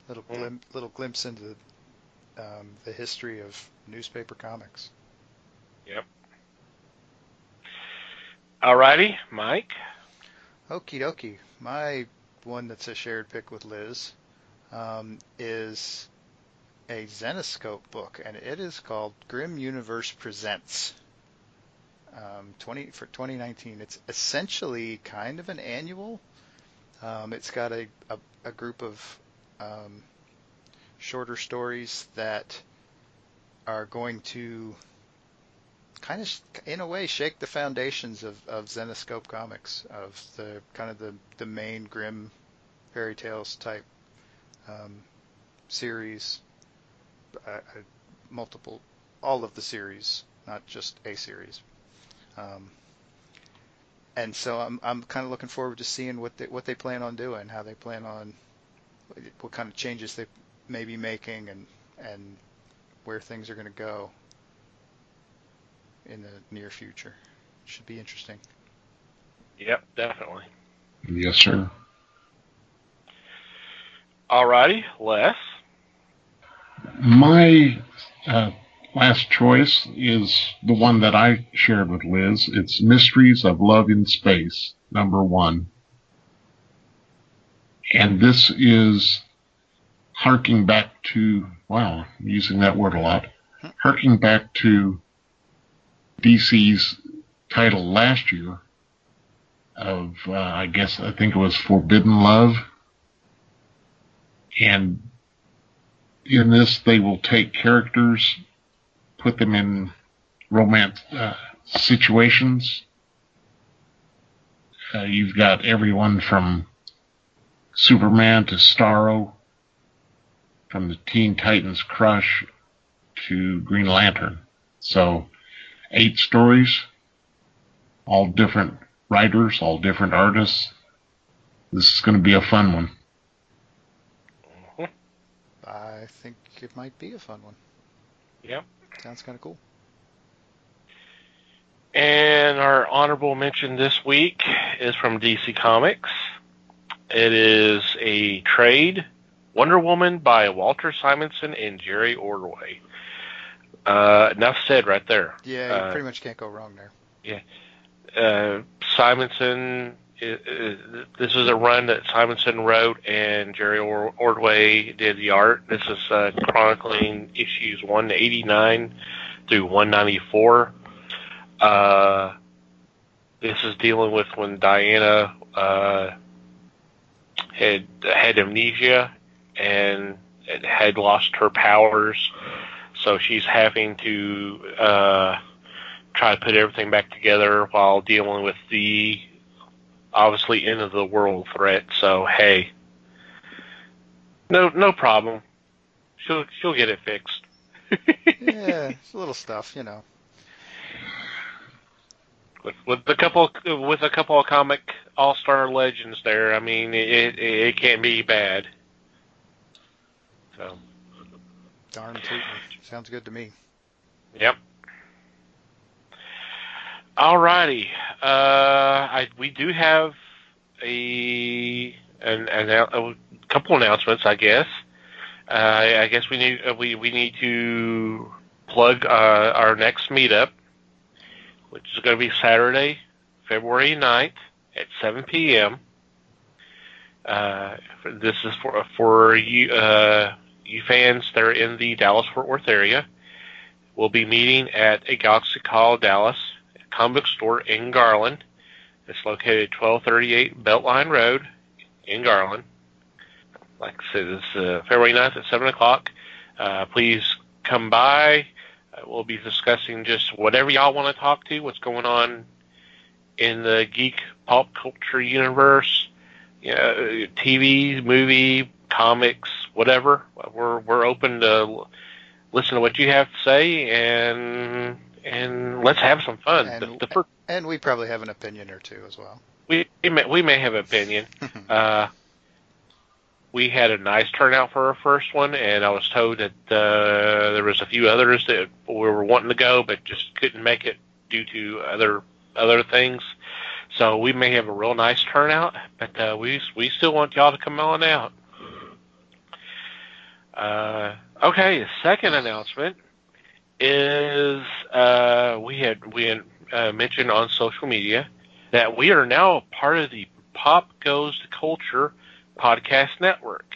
Little glimpse into the history of newspaper comics. Yep. Alrighty, Mike. Okie dokie. My one that's a shared pick with Liz is a Zenescope book, and it is called Grim Universe Presents. For 2019. It's essentially kind of an annual. It's got a group of shorter stories that are going to kind of, in a way, shake the foundations of Zenescope Comics, of the kind of the main grim fairy tales type series, all of the series, not just a series. And so I'm kind of looking forward to seeing what they plan on doing, how they plan on, what kind of changes they may be making, and where things are going to go in the near future. Should be interesting. Yep, definitely. Yes, sir. Alrighty, Les. My last choice is the one that I shared with Liz. It's Mysteries of Love in Space, #1. And this is harking back to, wow, I'm using that word a lot, harking back to DC's title last year of, I think it was Forbidden Love. And in this, they will take characters, put them in romance situations. You've got everyone from Superman to Starro, from the Teen Titans Crush to Green Lantern. So 8 stories, all different writers, all different artists. This is going to be a fun one. I think it might be a fun one. Yep. Sounds kind of cool. And our honorable mention this week is from DC Comics. It is a trade, Wonder Woman by Walter Simonson and Jerry Ordway. Enough said right there. Yeah, you pretty much can't go wrong there. Yeah. Simonson, this is a run that Simonson wrote and Jerry Ordway did the art. This is chronicling issues 189 through 194. This is dealing with when Diana had amnesia and had lost her powers, so she's having to try to put everything back together while dealing with the obviously end of the world threat. So hey, no problem. She'll get it fixed. Yeah, it's a little stuff, With a couple of comic all-star legends there. I mean, it can't be bad. So. Darn tootin'. Sounds good to me. Yep. Alrighty. We do have a couple announcements, I guess. I guess we need to plug our next meetup, which is going to be Saturday, February 9th at 7 p.m. This is for you fans that are in the Dallas-Fort Worth area. We'll be meeting at a Galaxy Call Dallas comic book store in Garland. It's located at 1238 Beltline Road in Garland. Like I said, it's February 9th at 7 o'clock. Please come by. We'll be discussing just whatever y'all want to talk to, what's going on in the geek pop culture universe, TV, movie, comics, whatever. We're open to listen to what you have to say, and let's have some fun. And we probably have an opinion or two as well. We may have an opinion. We had a nice turnout for our first one, and I was told that there was a few others that we were wanting to go, but just couldn't make it due to other things. So we may have a real nice turnout, but we still want y'all to come on out. Okay, the second announcement is we had mentioned on social media that we are now a part of the Pop Goes to Culture podcast network.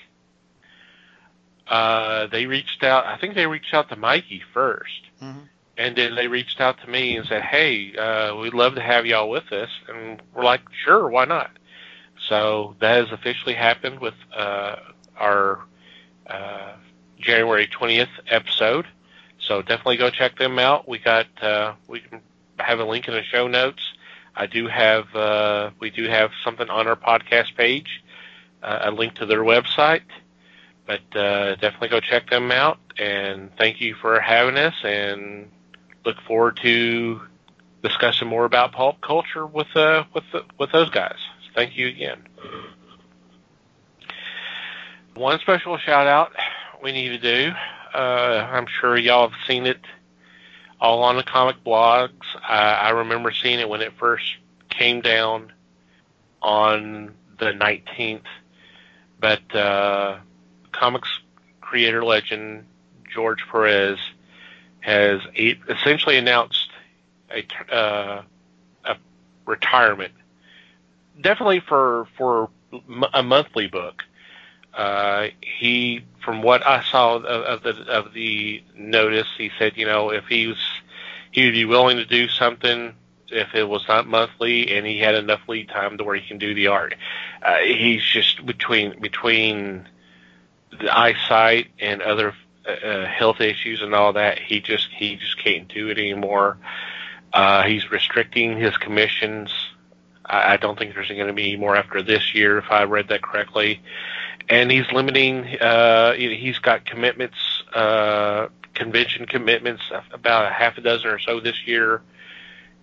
They reached out. I think they reached out to Mikey first, and then they reached out to me and said, "Hey, we'd love to have y'all with us." And we're like, "Sure, why not?" So that has officially happened with our January 20th episode. So definitely go check them out. We can have a link in the show notes. We do have something on our podcast page. A link to their website, but definitely go check them out. And thank you for having us, and look forward to discussing more about pulp culture with those guys. Thank you again. One special shout out we need to do. I'm sure y'all have seen it all on the comic blogs. I remember seeing it when it first came down on the 19th. But comics creator legend George Perez has essentially announced a retirement, definitely for a monthly book. He, from what I saw of the notice, he said, if he would be willing to do something if it was not monthly and he had enough lead time to where he can do the art. He's just between the eyesight and other health issues and all that, he just can't do it anymore. He's restricting his commissions. I don't think there's going to be any more after this year, if I read that correctly. And he's limiting. He's got commitments, convention commitments, about a half a dozen or so this year,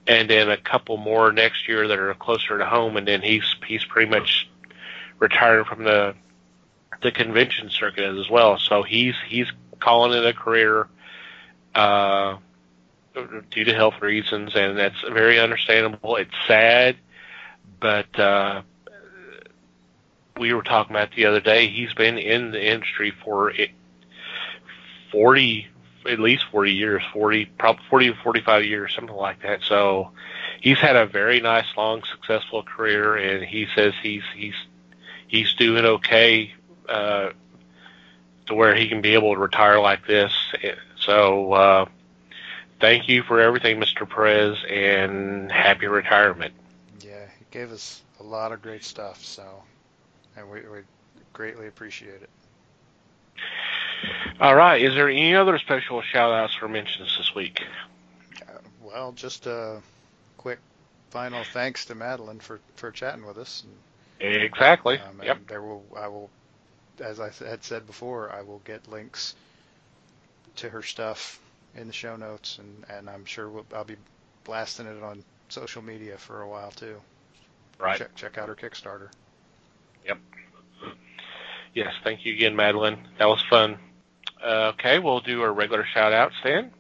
and then a couple more next year that are closer to home. And then he's pretty much retired from the convention circuit as well. So he's calling it a career due to health reasons, and that's very understandable. It's sad, but we were talking about the other day. He's been in the industry for at least 40 years, probably 40 to 45 years, something like that. So he's had a very nice, long, successful career, and he says he's doing okay to where he can be able to retire like this. So thank you for everything, Mr. Perez, and happy retirement. Yeah, he gave us a lot of great stuff, and we greatly appreciate it. All right. Is there any other special shout-outs or mentions this week? Well, just a quick final thanks to Madeleine for chatting with us. Exactly. Yep. I will, as I had said before, I will get links to her stuff in the show notes, and I'm sure I'll be blasting it on social media for a while too. Right. Check out her Kickstarter. Yep. Yes, thank you again, Madeleine. That was fun. Okay, we'll do our regular shout-outs then.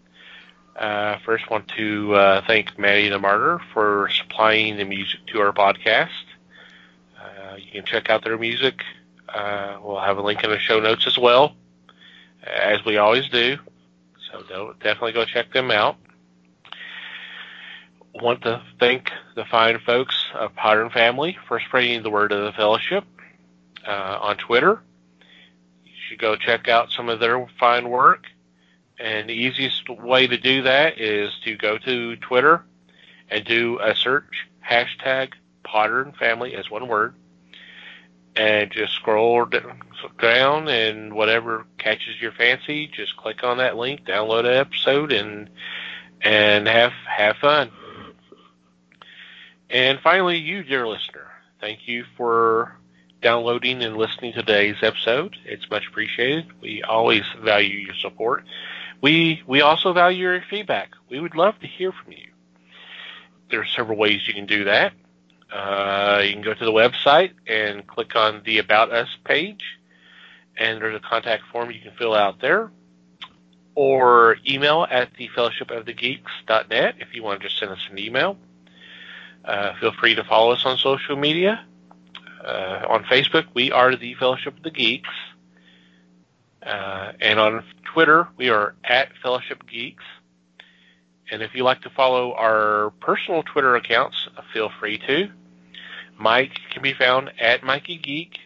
First, want to thank Maddie the Martyr for supplying the music to our podcast. You can check out their music. We'll have a link in the show notes as well, as we always do. So definitely go check them out. Want to thank the fine folks of Potter and Family for spreading the word of the fellowship on Twitter. You should go check out some of their fine work. And the easiest way to do that is to go to Twitter and do a search, hashtag Potter and Family as one word, and just scroll down, and whatever catches your fancy, just click on that link, download an episode, and have fun. And finally, you, dear listener, thank you for downloading and listening to today's episode. It's much appreciated. We always value your support. We also value your feedback. We would love to hear from you. There are several ways you can do that. You can go to the website and click on the About Us page, and there's a contact form you can fill out there. Or email at thefellowshipofthegeeks.net if you want to just send us an email. Feel free to follow us on social media. On Facebook, we are the Fellowship of the Geeks. And on Twitter, we are at Fellowship Geeks. And if you like to follow our personal Twitter accounts, feel free to. Mike can be found at Mikey Geek.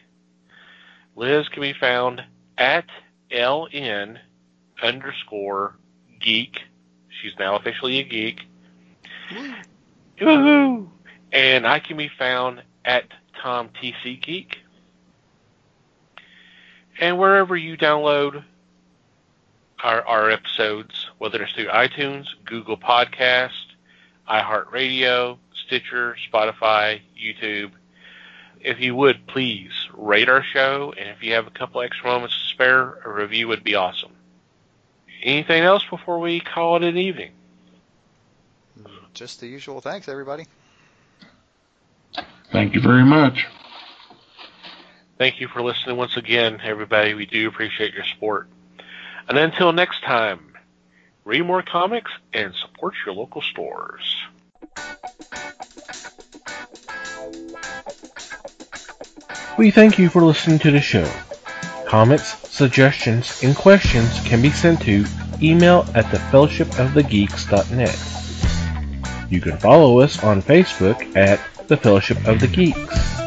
Liz can be found at LN_geek. She's now officially a geek. Woohoo! And I can be found at Tom TC Geek. And wherever you download our episodes, whether it's through iTunes, Google Podcast, iHeartRadio, Stitcher, Spotify, YouTube, if you would, please rate our show, and if you have a couple extra moments to spare, a review would be awesome. Anything else before we call it an evening? Just the usual. Thanks, everybody. Thank you very much. Thank you for listening once again, everybody. We do appreciate your support. And until next time, read more comics and support your local stores. We thank you for listening to the show. Comments, suggestions, and questions can be sent to email at thefellowshipofthegeeks.net. You can follow us on Facebook at The Fellowship of the Geeks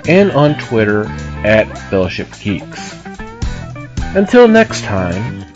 and on Twitter at Fellowship Geeks. Until next time,